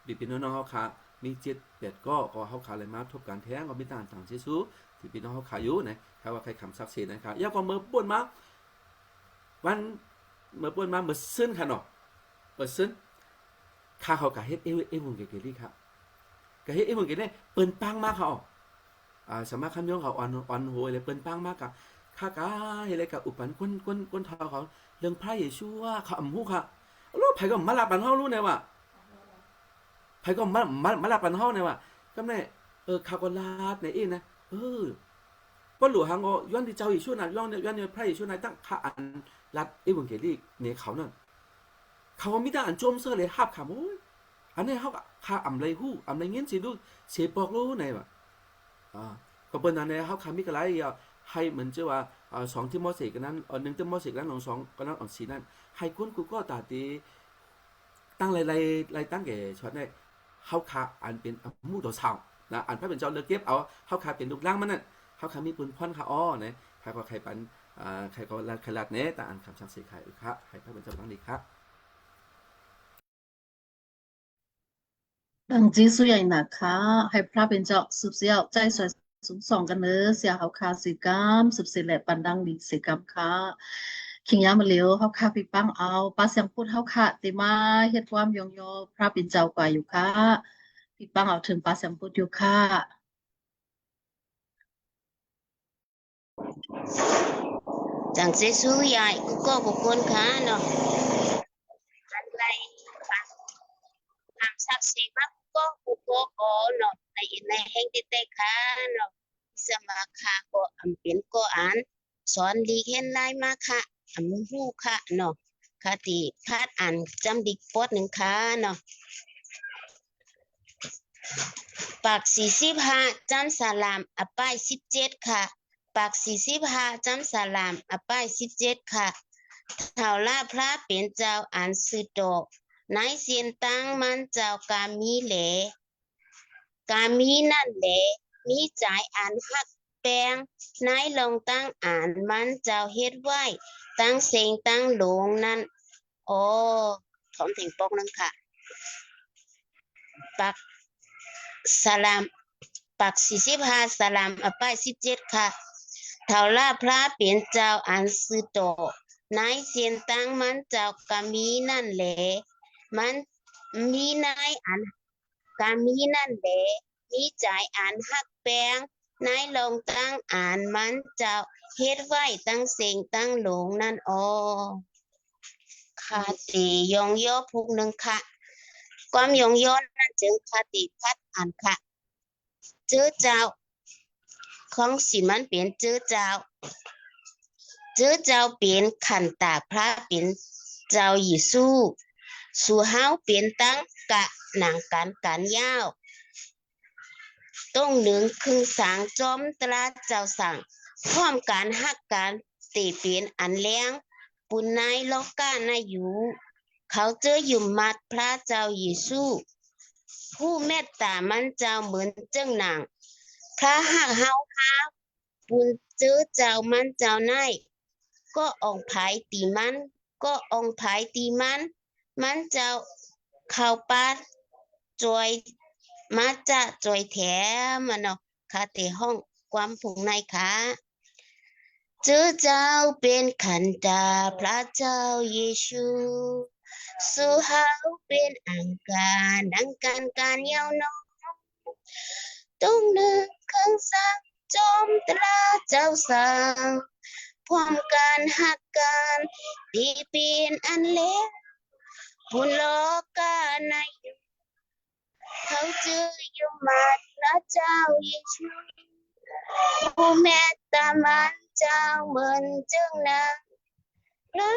[SPEAKER 6] ปีพี่น้องเขาขามี7-8ก็เขาขาเลยมาทบการแท้งก็มีต่างเชื่อสู้ที่พี่น้องเขาขาอยู่นะเขาว่าใครคำซักเซนนะครับย่าก็เมื่อป่วนมาวันเมื่อป่วนมาเมื่อซึ้นค่ะเนาะเมื่อซึ้นข้าเขากะเฮ็ดเอวงเกลี่ครับกะเฮ็ดเอวงเกลี่เปิ้นปังมากเขาสามารถคำย่องเขาอ่อนโหยเลยเปิ้นปังมากกับข้ากะเฮ็ดอะไรกับอุปันก้นเท้าเขาเรื่องพระเยซูว่าเขาหูค่ะรู้ไผก็มาลาปันเฮารู้แน่ว่าไผก็มาลาปันเฮาแน่ว่าก็แน่ข้าก็ลาดในเองนะป้าหลวงก็ย้อนที่เจ้าอีกช่วงนั้นย้อนพระอีกช่วงนั้นตั้งข้าอันรัดเอวังเกลีเนี่ยเขานั่นเขาไม่ได้อันโจมเสื้อเลยหับขาโอ้ยอันนี้เขาข้าอะไรหู้อะไรเงี้ยสิลูกเสียปอกรู้ไหนวะก็เป็นอันนี้เขาขามีกระไรให้เหมือนเจ้าว่า2 ทิโมธีกันนั้น1 ทิโมธีกันนั้น2กันนั้น4นั้นให้คนกูก็ตาตีตั้งไรตั้งแก่ช็อตในเขาขาอันเป็นมูตัวสาวนะอันพระเป็นเจ้าเลือกเก็บเอาเขาขาเป็นลูกล่างมันนั่นเขาขามีปืนพ่อนขาอ้อเนี่ยใครก็ใครปันใครก็ลัดเนี่ยแต่อันคำชักเสียใครครับใครพระเป็นเจ้าบ้างดีครับ
[SPEAKER 1] ดังจีสุใหญ่นะคะให้พระเป็นเจ้าสืบเสียวใจสวยสูงส่องกันเนอเสียเขาคาสิกรรมสืบเสียแหละปันดังดีสิกรรมค่ะขิงยามาเลี้ยวเขาคาปีปังเอาปลาเสียงพูดเขาค่ะติมาเฮ็ดความยองยอพระเป็นเจ้ากว่าอยู่ค่ะปีปังเอาถึงปลาเสียงพูดอยู่ค่ะ
[SPEAKER 7] จังเสสูใหญ่ก็บุคคลค่ะเนาะอันไรค่ะคำศักดิ์สิทธิ์มากก็บุคคลก็เนาะในแห่งที่เตะค่ะเนาะสมาค่ะก็เป็นก็อ่านสอนดีเห็นลายมาค่ะหูค่ะเนาะค่ะที่พาดอ่านจำดิกปดหนึ่งค่ะเนาะปาก45จำสลามป้าย17ค่ะปาก45จำสลามป้าย17ค่ะเท่าละพระเป็นเจ้าอ่านสือดอกในเสียนตั้งมันเจ้ากามีเหล กามีนั่นแหละมีใจอันฮักแปงนายลองตั้งอ่านมันเจ้าเฮ็ดไว้ตั้งเสียงตั้งหลงนั่นโอ้ถมถึงปกนึงค่ะปักสลามปัก45สลามป้าย17ค่ะเท่าลาพระเปลี่ยนเจ้าอันสือโตนายเสียนตั้งมันเจ้ากามีนั่นแหละมันมีนายอันกามีนั่นแหละมีใจอันฮักแปงนายลองตั้งอ่านมันเจ้าเฮ็ดไว้ตั้งเสียงตั้งหลงนั่นอ๋อคาติยองย่อพุกหนึ่งค่ะความยองย่อนั่นจึงคติพัดอ่านค่ะเจ้าเจ้าของสิมันเปลี่ยนเจ้าเจ้าเจ้าเจ้าเปลี่ยนขันตาพระเปลี่ยนเจ้าเยซูสู่เฮาเปลี่ยนตั้งกะหนังการยาวต้องหนึ่งคือสางจอมตราเจ้าสั่งพร้อมการฮักการตีเปลี่ยนอันเลี้ยงปุณนายโลกานาอยู่เขาเจออยู่มัดพระเจ้าเยซูผู้เมตตามันเจ้าเหมือนเจ้าหนังพระหักเฮาปุณเจอเจ้ามันเจ้านายก็องไผตีมันก็องไผตีมันเจ้าเข้าปาดจอยมาจะจอยแถมันเนาะค่ะแต่ห้องความผงในค่ะเจ้าเจ้าเป็นขันตาพระเจ้าเยซูสู่เฮาเป็นอังการดังการยาวนองต้องหนึ่งเครื่องสังจอมตราเจ้าสั่งพร้อมการหักกันตีเปลี่ยนอันเล็กผู้โลกาในเขาเจออยู่มาพระเจ้าเยซูผู้เมตตามันเจ้าเหมือนจึงนางพระ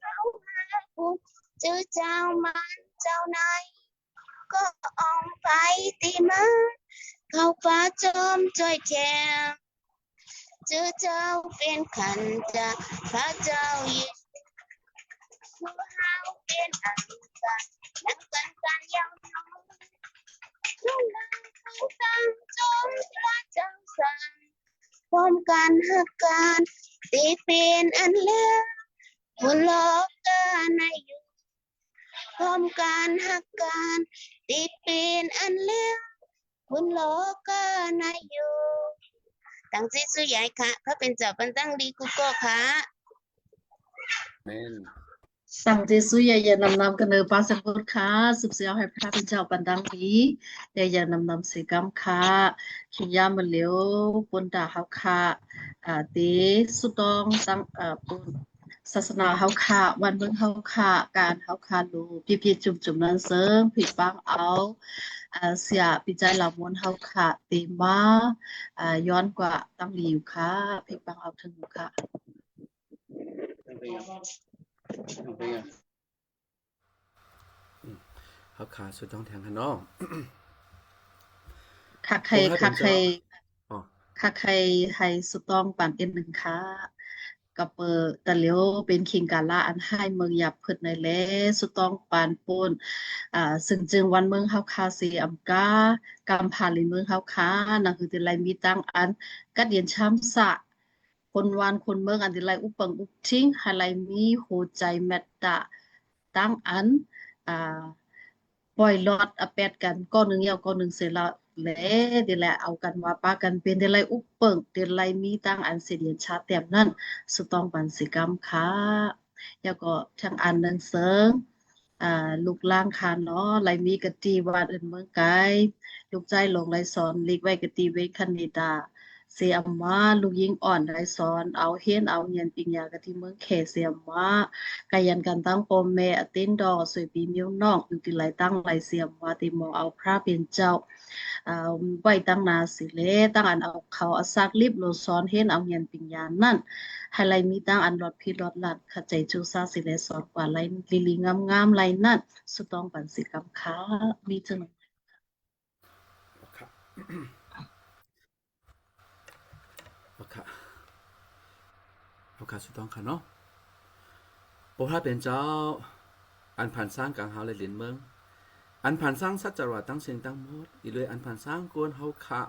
[SPEAKER 7] เขาหาผู้เจอเจ้ามันเจ้านายก็ออกไปตีมันเขาฟ้าจอมจอยแจมเจอเจ้าเป็นขันจากพระเจ้าเยซูผู้เฮาเป็นอันกันนักการยาวนานลูกนางเขาตั้งจอมพระเจ้าสั่งพร้อมการหักการตีเป็นอันเลิศบุญโลกาในอยู่พร้อมการหักการตีเป็นอันเลิศบุญโลกาในอยู่ตั้งใจสู้ใหญ่ค่ะพระเป็นเจ้าปันตั้งดีกุโก้ค่ะ
[SPEAKER 6] แม่น
[SPEAKER 1] ตั้งเจสุยอย่านำกันเนอปาสักพุทธค่ะสืบเสียให้พระเป็นเจ้าปันดังดีอย่านำสีกรรมค่ะขิยามาเหลียวปนดาเฮาค่ะเตสุตองตั้งปนศาสนาเฮาค่ะวันเบิ่งเฮาค่ะการเฮาค่ะรูพี่จุ่มนั้นเสริมผิดบางเอาเสียปิจัยเหล่ามวลเฮาค่ะเตมาย้อนกว่าตั้งดีอยู่ค่ะผิดบางเอาถึงอยู่ค่ะ
[SPEAKER 6] เขาขาสุดต้องแทงกันเนาะ
[SPEAKER 1] คักใคร
[SPEAKER 6] ผมให้
[SPEAKER 1] คัก
[SPEAKER 6] เป็น
[SPEAKER 1] ใคร
[SPEAKER 6] เจ้าอ๋อ
[SPEAKER 1] คักใครให้สุดต้องปั่นเอ็นหนึ่งค่ะกับเปิดแต่เลี้ยวเป็นคิงกาล่าอันให้เมืองหยับเพิดในแลสุดต้องปานปูนซึ่งจึงวันเมืองเฮาคาซีอัมกากำพาลินเมืองเฮาคานั่นคือติไลมีตั้งอันกัดเดียนช้ำสะคนวานคนเมืองอันติไลอุปังอุปทิ้งให้ไลมีโหใจเมตตาตั้งอันอ่า ปล่อยลอดอะแปดกันก้อนหนึ่งยาวก้อนหนึ่งเสร็จแล้วแหละเดี๋ยวแหละเอากันว่าป้ากันเป็นเดี๋ยวไรอุปเปิงเดี๋ยวไรมีตั้งอันเสียเดียนชาเต็มนั่นสุต้องปันสิกรรมค่ะแล้วก็ทั้งอันหนังเสิงลูกล่างคานเนาะไรมีกะตีวาดอื่นเมืองไกลลูกใจลงไรสอนลีกไว้กะตีเวคันนิดาเสียมมาลูกยิงอ่อนไรสอนเอาเฮียนเอาเงียนปิญญากะที่เมืองเขเสียมากายันกันตั้งปมแม่อตินดอสวยปีมิวน้องอยู่ที่ไหลตั้งไหลเสียมว่าติมองเอาพระเป็นเจ้าไว้ตั้งนาสิเลตั้งอันเอาเขาอาซักลิบโลซ้อนเห็นเอาเงียนปิญญานั่นให้ไหลมีตั้งอันรอดพี่รอดลัดขใจจูซาสิเลสอนกว่าไหลลิลิงามไหลนั่นสุดต้องปันสิกำค้ามีจัง
[SPEAKER 6] ครับ เอาค่ะสุดต้องค่ะเนาะพระเป็นเจ้าอันผ่านสร้างกลางเฮาเลยเหรียญเมือง อันผ่านสร้างสัจจวะตั้งเสียงตั้งหมดอีเลยอันผ่านสร้างกวนเฮาคะ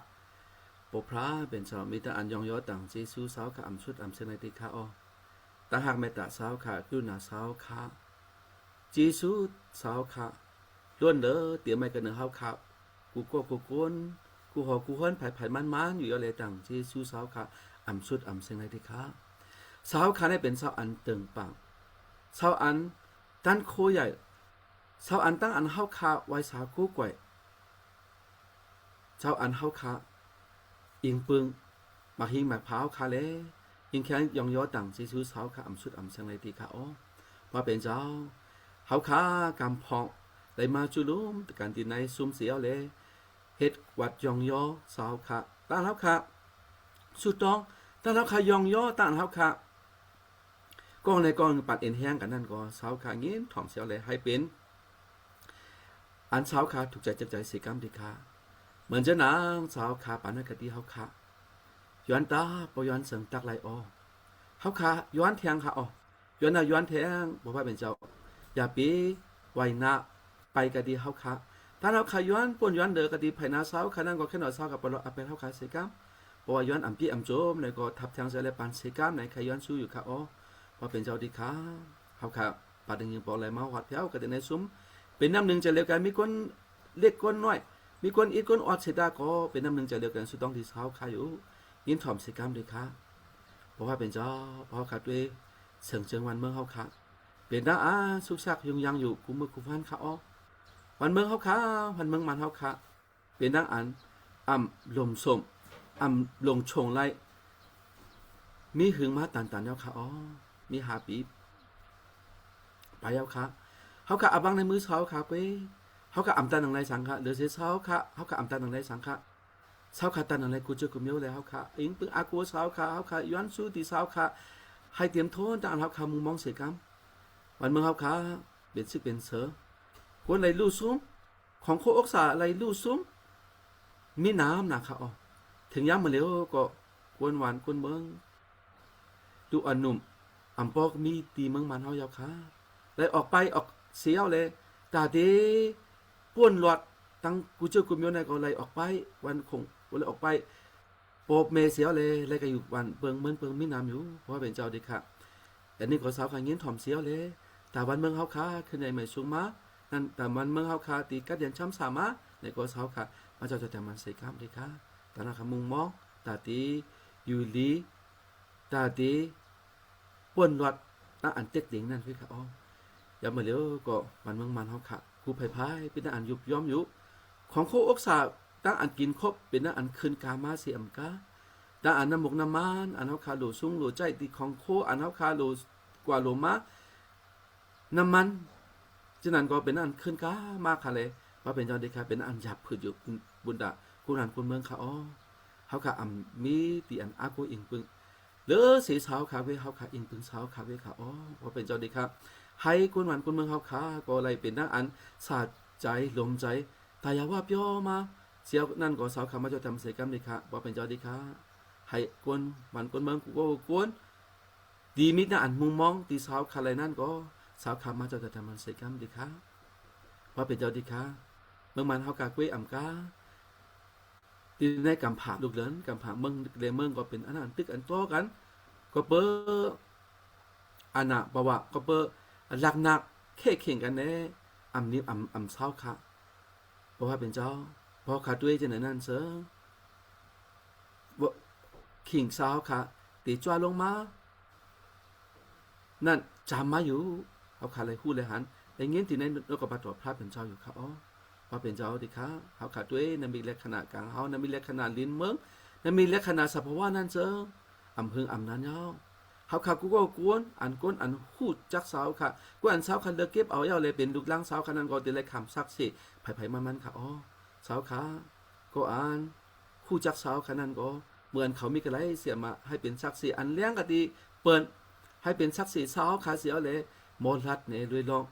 [SPEAKER 6] ปพระเป็นเจ้ามีแต่อันยองยอต่างเจซูสาวค่ะอำชุดอำเสนติค่ะอ๋อตาหากเมตตาสาวค่ะคือนาสาวค่ะเจซูสาวค่ะล้วนเด้อเตรียมไม่กันเนื้อเฮาค่ะกูก็กูกวนกูหอกูฮ้อนไผ่มันอยู่อะไรต่างเจซูสาวค่ะอำชุดอำเสนติค่ะสาวค่ะนี่เป็นสาวอันเติงปังสาวอันตันโคใหญ่สาวอันตั้งอันเฮาค่ะไว้สาคู่ก่อยสาวอันเฮาค่ะอิงปึงมาหิงมาพร้าวค่ะเลยอิงแค่ยองยอต่างเจซูสาวค่ะอำชุดอำเสนติค่ะอ๋อว่าเป็นเจ้าเฮาค่ะกำพองได้มาจุลุมกันที่ในซุ่มเสียวเลยเฮ็ดวัดยองยอสาวค่ะตั้งเฮาค่ะสุดต้องตั้งเฮาค่ะยองยอตั้งเฮาค่ะกองในกองปัดเอ็นแห้งกันนั่นก็สาวค่ะงี้ถ่อมเสียวเลยให้เป็นอันสาวค่ะถูกใจจับใจสีกรรมดีค่ะเหมือนจะนางสาวค่ะปานกติเฮาค่ะย้อนตาปย้อนเสียงตักไหลอเฮาค่ะย้อนแทงค่ะย้อนย้อนแทงบอกว่าเป็นเจ้าอย่าปีไว้นะไปกะดีเฮาค่ะถ้าเฮาค่ะย้อนป่นย้อนเด้อกะดีไผนาสาวค่ะนั่นก็แค่หน่อยสาวกับปลอเป็นเฮาค่ะสีกรรมเพราะว่าย้อนอำพี่อำโจมแล้วก็ทับแทงเสียเลยปานสีกรรมไหนใครย้อนสู้อยู่ค่ะว่าเป็นเจ้าดีค่ะเฮาค่ะปาดึงยิงปอไหลมาวัดเพียวกะในซุ้มเป็นน้ำหนึ่งจะเรียกกันมีคนเล็กคนน้อยมีคนอีกคนอดเสดาก็เป็นน้ำหนึ่งจะเรียกกันสุดต้องที่สาวค่ะอยู่ยินถ่อมสีกรรมดีค่ะเพราะว่าเป็นเจ้าเพราะค่ะด้วยเสียงเชิงวันเมืองเฮาค่ะเป็นน้าสุกซักยังอยู่กุมมือกุพันค่ะวันเมืองเฮาค่ะวันเมืองมันเฮาค่ะเป็นน้าอันลมสมลงชงไล่มีหึงมาตันแล้วค่ะมีหาปีไปแล้วค่ะเฮาค่ะบังในมือเช้าค่ะไปเฮาค่ะตันหนังไรสังค่ะหรือเสียเช้าค่ะเฮาค่ะตันหนังไรสังค่ะเช้าค่ะตันหนังไรกูเจอกูเมียวเลยเฮาค่ะอิงปึงอากูเช้าค่ะเฮาค่ะย้อนสู้ที่เช้าค่ะให้เตรียมโทษต่างเฮาค่ะมุงมองเสียกรรมวันเมืองเฮาค่ะเป็นซึกเป็นเสือคนไรลู่ซุ้มของโคอกษาไรลู่ซุ้มมีน้ำนะค่ะถึงย้ำมาแล้วก็กวนหวานกวนเมืองดูอันนุ่มปอกมีตีเมืองมันเฮายาวค่ะเลยออกไปออกเสียวเลยตาเดป่วนหลอดตั้งกูเจอกูมีอะไรก็เลยออกไปวันคงเลยออกไปโปบเมเสียวเลยก็อยู่วันเปิงเมืองมีน้ำอยู่เพราะเป็นเจ้าเด็กค่ะแต่นี่ก็สาวขายเงี้ยถ่อมเสียวเลยแต่วันเมืองเฮาค่ะขึ้นในไม่สูงมานั่นแต่วันเมืองเฮาค่ะตีกัดยันช้ำสามารถในก็สาวค่ะมาเจ้าจะแต่มันใส่กล้ามเด็กค่ะแต่ละคำมุงมองตาตีอยู่ลีตาตีป่วนหลอดอันเต็กเด้งนั่นคือค่ะอย่ามาเลี้ยวก็วันเมืองมันเฮาค่ะกูไผ่เป็นอันยุบย้อมอยู่ของโคอกษาตั้งอันกินครบเป็นอันคืนกามาเสียมกาตั้งอันน้ำหมกน้ำมันอันเฮาคาโลซุงโลใจตีของโคอันเฮาคาโลกว่าโลมาน้ำมันฉะนั้นก็เป็นอันคืนกามาค่ะเลยว่าเป็นเจ้าเด็กค่ะเป็นอันหยับผืดอยู่บุญดากูนันคุณเมืองค่ะเฮาค่ะมีตีอันอากูอิงปึงหรือสีเช้าค่ะเวเฮาค่ะอิงปึงเช้าค่ะเวค่ะว่าเป็นเจ้าเด็กค่ะให้กุนหวันกุนเมืองเฮาค่ะก็เลยเป็นนักอันสาดใจลมใจแต่อย่าว่าย่อมาเสียวนั่นก็สาวขามาจะทำเสกรรมดีค่ะว่าเป็นเจ้าดีค่ะให้กุนหวันกุนเมืองกูก็กวนดีมิตรนักอันมุงมองตีสาวขาอะไรนั่นก็สาวขามาจะทำเสกรรมดีค่ะว่าเป็นเจ้าดีค่ะเมืองมันเฮากากล้วยอ่ำกาตีในกำผาลูกเหลินกำผาเมืองเลเมืองก็เป็นอันนั้นตึกอันโตกันก็เปออันน่ะบอกว่าก็เปอหลักหนักแค่เข่งกันแน่นี้เศร้าค่ะเพราะว่าเป็นเจ้าพอขาดด้วยจะไหนนั่นเสือว่าขิงเศร้าค่ะตีจ้าลงมานั่นจำมาอยู่เอาขาดเลยหู้เลยหันแต่เงี้ยที่ในนกกระปาตัวพระเป็นเจ้าอยู่ค่ะว่าเป็นเจ้าดิค่ะเขาขาดด้วยนั่นมีลักษณะกลางเขานั่นมีลักษณะลิ้นเมืองนั่นมีลักษณะสภาวะนั่นเสือพึงนั้นเนาะเขาขากูก็กวนอันก้นอันหูจักสาวค่ะกวนสาวคันเลือกเก็บเอาเลยเป็นลูกล่างสาวคันนั้นก็เดี๋ยวเลยคำซักสิไผ่มันค่ะสาวขาก็อ่านคู่จักสาวคันนั้นก็เหมือนเขามีกระไรเสียมาให้เป็นซักสิอันเลี้ยงกะดีเปิดให้เป็นซักสิสาวขาเสียวเลยโมลัดเนี่ยด้วยลอง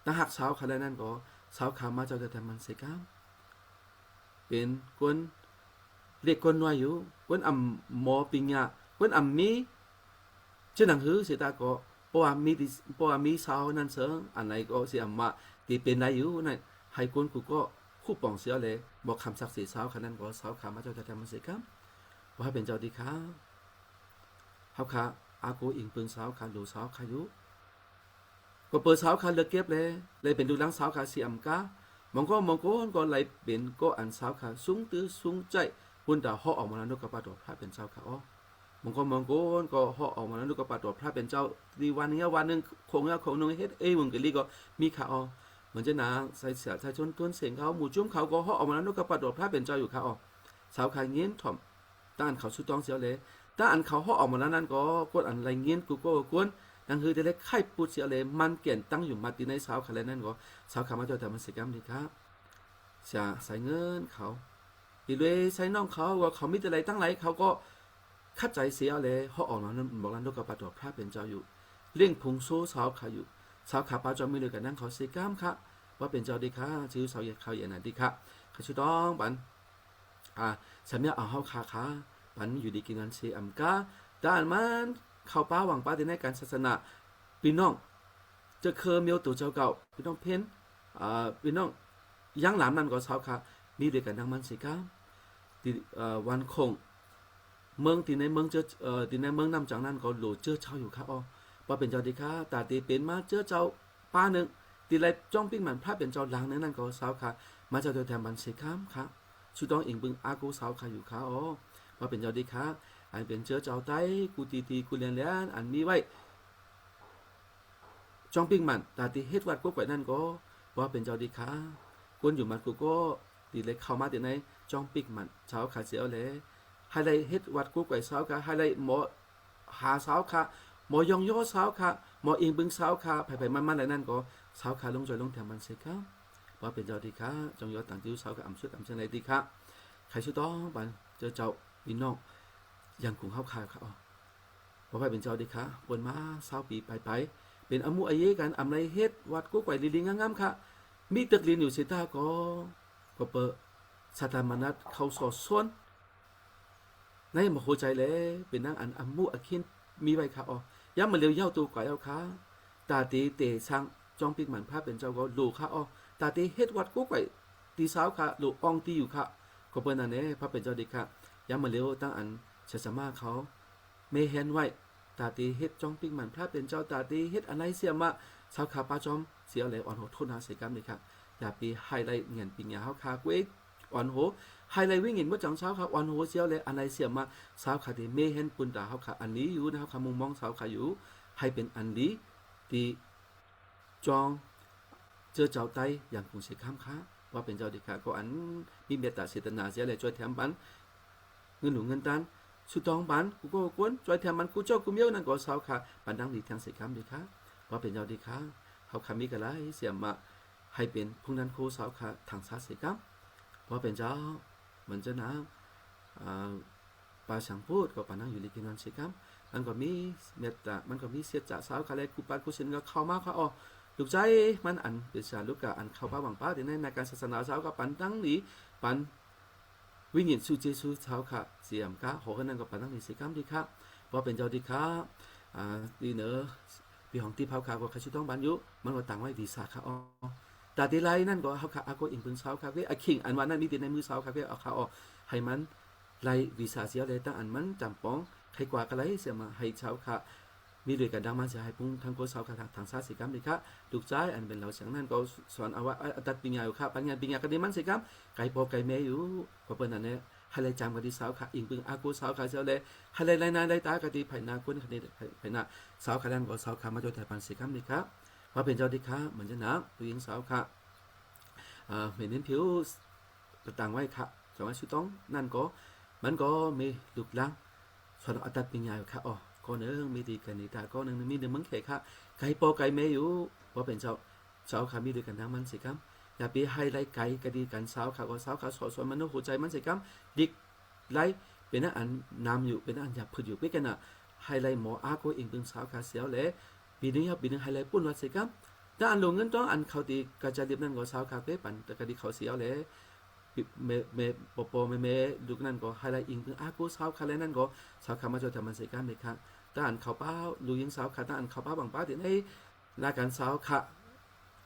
[SPEAKER 6] ถ้าหักสาวคันนั้นก็สาวขามาเจ้าจะทำมันเสียก้ามเป็นกวนเรียกกวนน้อยอยู่กวนหมอปิญญากวนมีเช่นหนังหือเสียตาก็เพราะว่ามีสาวนั่นเสริงอันไหนก็เสียมาตีเป็นได้อยู่นั่น ให้คนกูก็คู่ป่องเสียเลยบอกคำศักดิ์สิทธิ์สาวคันนั้นก็สาวขามาเจ้าจะทำมันสิครับว่าให้เป็นเจ้าดีครับเฮาขาอากูอิงปึงสาวขาดูสาวขายุก็เปิดสาวขาเลือกเก็บเลยเป็นดูหลังสาวขาเสียมกามองก็ไหลเป็นก็อันสาวขาสูงตื้อสูงใจหุ่นดาวห่อออกมาแล้วนกกระปาดพระเป็นเจ้าขาอ๋อมองก็ห่อออกมาแล้วนกกระปาดพระเป็นเจ้าดีวันนี้วันนึงคงนึงเฮ็ดมึงกะลีก็มีขาอ๋อเหมือนจะนางใส่เสียใส่ชนต้นเสียงเขาหมู่จุ้มเขาก็ห่อออกมาแล้วนกกระปาดพระเป็นเจ้าอยู่ขาอ๋อสาวขาเงี้ยถ่อมต้านเขาสุดต้องเสียเลยต้านเขาห่อออกมาแล้วนั่นก็กดอันไรเงี้ยกูก็กวนนั่นคือจะได้ไข่ปูเสียเลยมันเกี่ยนตั้งอยู่มาตีในสาวขาเลยนั่นก็สาวขามาเจ้าแต่มันเสียกรรมดีครับจะใส่เงินเขาอีเลยใส่น้องเขาว่าเขามีแต่อะไรตั้งไรเขาก็คัดใจเสียเลยห่อออกมาแล้วบอกแล้วนกกระปาดพระเป็นเจ้าอยู่เลี้ยงพุงโซ่สาวขาอยู่สาวขาป้าจอมไม่เลยกันนั่งเขาเสียกรรมค่ะว่าเป็นเจ้าดีค่ะชื่อสาวเขาอย่างนั้นดีค่ะเขาชื่อต้องบันสมัยเอาเฮาขาปันอยู่ดีกินกันเสียกาด้านมันเข้าป้าหวังป้าในการศาสนาพี่น้องจะเคยมีตัวเจ้าเก่าพี่น้องเพ้นพี่น้องยังหลามนั่นก็สาวขามีด้วยกันดังมันสิครับวันคงเมืองที่ในเมืองเจอที่ในเมืองนำจากนั้นก็หลูเจอเจ้าอยู่ครับอ๋อว่าเป็นเจ้าดีค่ะตาตีเป็นมาเจอเจ้าป้าหนึ่งตีไรจ้องปิ้งมันพระเป็นเจ้าหลังนั่นก็สาวขามาเจ้าตัวแทนมันสิครับค่ะชุดต้องอิงบึงอากูสาวขาอยู่ค่ะอ๋อว่าเป็นเจ้าดีค่ะอันเป็นเจอเจ้าไต้กูตีกูเลียนอันมีไว้จ้องปิ้งมันตาตีเฮ็ดวัดกูไว้นั่นก็ว่าเป็นเจ้าดีค่ะคนอยู่มันกูก็ตีเลยเข้ามาตีในจ้องปิ้งมันสาวขาเสียวเลยให้ได้เฮ็ดวัดกูไว้สาวขาให้ได้หมอหาสาวขาหมอยองย่อสาวขาหมออิงบึงสาวขาไปมันอะไรนั่นก็สาวขาลงจอยลงแถมมันเสียครับว่าเป็นเจ้าดีค่ะจงยอต่างจิ้วสาวขาอ่ำชุดอ่ำเชิงไรดีค่ะใครชุดต้องบันเจอเจ้าพี่น้องยังคงเข้าคาค่ะว่าไปเป็นเจ้าดีค่ะบนมา20 ปีไปเป็นอมุอาเยกันอำไรเฮ็ดวัดกูไว้ลิงงามๆค่ะมีตึกเรียนอยู่เสตาก็เปิดสถามานัดเข้าสอดส่วนในมโหใจเลยเป็นนางอันอมุอาคินมีไว้ค่ะย้ำมาเร็วเย้าตัวก่อยเอาค่ะตาตีเตะช่างจองปิกหมันภาพเป็นเจ้าก็ลูกค่ะตาตีเฮ็ดวัดกูไว้ตีสาวค่ะลูกอ่องตีอยู่ค่ะก็เปิ้นนั่นเด้พระเป็นเจ้าดีค่ะย้ำมาเร็วตั้งอันเฉสมาเขาเมเห็นไว้ตาตีเฮ็ดจองปิกหมันพระเป็นเจ้าตาตีเฮ็ดอะไรเสียมาสาวขาป้าจอมเสียเลยอ่อนโหโทษนาเสียกรรมเลยค่ะอย่าปีไฮไลท์เงินปีญาเฮาคากุ้ยอ่อนโหไฮไลท์วิ่งเงินว่าจังเช้าค่ะอ่อนโหเสียเลยอะไรเสียมาสาวขาที่เมเห็นปุ่นตาเฮาค่ะอันนี้อยู่นะครับค่ะมุมมองสาวขาอยู่ให้เป็นอันนี้ที่จองเจอเจ้าไตอย่างคงเสียข้ามค่ะว่าเป็นเจ้าดีค่ะก็อันมีเมตตาเสตนาเสียเลยช่วยแถมบันเงินหนูเงินตันสุดทองบันกูก็กวนช่วยแถมมันกูเจ้ากูเมียวนั่นก็สาวค่ะบันดังดีทางเสียข้ามดีค่ะว่าเป็นเจ้าดีค่ะเขาคำมีกันไรเสียมาให้เป็นผู้นั้นครูสาวค่ะทางศาสนาว่าเป็นเจ้าเหมือนเจ้านะปาสังพูดก็ปานั่งอยู่ในกินวันเสียครับมันก็มีเมตตามันก็มีเสียจ่าสาวค่ะเลยกูปากูเซนก็เข้ามาค่ะลูกใจมันอันเป็นชาลูกกะอันเข้าป้าหวังป้าที่ในการศาสนาสาวกับปันตั้งนี้ปันวิญญาณสู่เจสูสาวค่ะเสียมค่ะขอกันนั่นก็ปันตั้งนี้เสียครับดีครับว่าเป็นเจ้าดีครับดีเนอปีของที่เผาขาก็ขาชุดต้องบานยุมันก็ต่างไว้ดีสาค่ะแต่ดีไรนั่นก็เขาขาอาโกอิงเป็นสาวค่ะเว้ยขิงอันวันนั้นมีแต่ในมือสาวค่ะเว้ยเอาขาให้มันไล่วีซ่าเสียเลยตั้งอันมันจำป้องใครกว่ากันไรเสียมาให้สาวค่ะมีด้วยกันดังมันจะให้พุ่งทางโคสาวค่ะทางศาสนากรรมดีค่ะลูกใจอันเป็นเราเสียงนั่นก็สอนเอาว่าตัดปัญญาอยู่ค่ะปัญญากันดีมันสิครับไก่พอไก่แม่อยู่ก็เป็นอันนี้ให้เลยจำกันดีสาวค่ะอิงพึ่งอากูสาวค่ะเสียเลยให้เลยนายได้ตากันดีไผ่นาคนกันดีไผ่นาสาวค่ะนั่นก็สาวค่ะมาโดยแต่ปันสิครับดีครับว่าเป็นเจ้าดีค่ะเหมือนจะนะผู้หญิงสาวค่ะเหมือนเน้นผิวต่างไว้ค่ะสมัยชุดต้องนั่นก็มันก็มีลูกหลังสอนอัตปัญญาอยู่ค่ะก็เนื้อมีดีกันนี่แต่ก็หนึ่งมีเนื้อมังเขค่ะไก่ปอไก่แม่อยู่ว่าเป็นเจ้าค่ะมีด้วยกันทั้งมันสิครับอย่าไปให้ไล่ไก่กันดีกันสาวค่ะก็สาวค่ะสอนมันหัวใจมันสิครับดิกไล่เป็นอันนำอยู่เป็นอันหยาบผืดอยู่ไปกันน่ะให้ไล่หมออาโกเองเป็นสาวค่ะเสียวเลยปีนึงให้ไล่ปุ่นวัดสิครับถ้าอันลงเงินต้องอันเขาตีกระจายเรียบนั่นก็สาวค่ะเป๊ะปั่นแต่กระดิเขาเสียวเลยเมปอเมดูนั่นก็ให้ไล่อิงเป็นอาโกสาวค่ะแล้วนั่นก็สาวค่ะมาจดทำมันสิครับเลยค่ะถ้าอันเขาเป้าดูยิงสาวค่ะถ้าอันเขาเป้าบางป้าที่ในรายการสาวค่ะ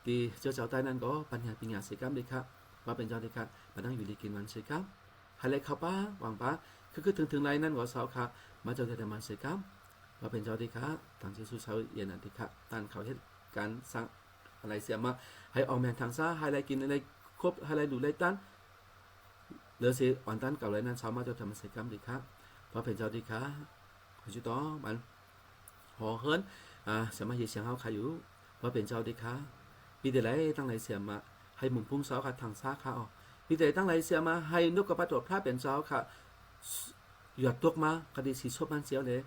[SPEAKER 6] ตีเจ้าใต้นั้นก็ปัญญาปิญญาเสกัมเลยครับว่าเป็นเจ้าเลยครับมานั่งอยู่ดีกินวันเสกัมให้เลยเข้าป้าหวังป้าคือถึงไรนั่นก็สาวครับมาเจ้าแต่มันเสกัมว่าเป็นเจ้าดีครับทางเจ้าสู้เช้าเย็นอันดีครับตานเขาเหตุการสร้างอะไรเสียมาให้ออกแมนทางซ่าให้อะไรกินอะไรครบให้อะไรดูอะไรตันเหลือเสียอ่อนตันเก่าไรนั้นสาวมาเจ้าทำมันเสกัมดีครับว่าเป็นเจ้าดีครับคุณจุดต่อมันห่อเฮิร์นสามารถเสียงเขาขายอยู่ว่าเป็นเจ้าดีครับปีเดลัยตั้งไรเสียมาให้มุงพุ่งสาวค่ะทางซ่าค่ะอ๋อปีเดลัยตั้งไรเสียมาให้นกกระปาตัวพระเป็นเจ้าค่ะหยดตกมาคดีสีชบมันเสียวเลย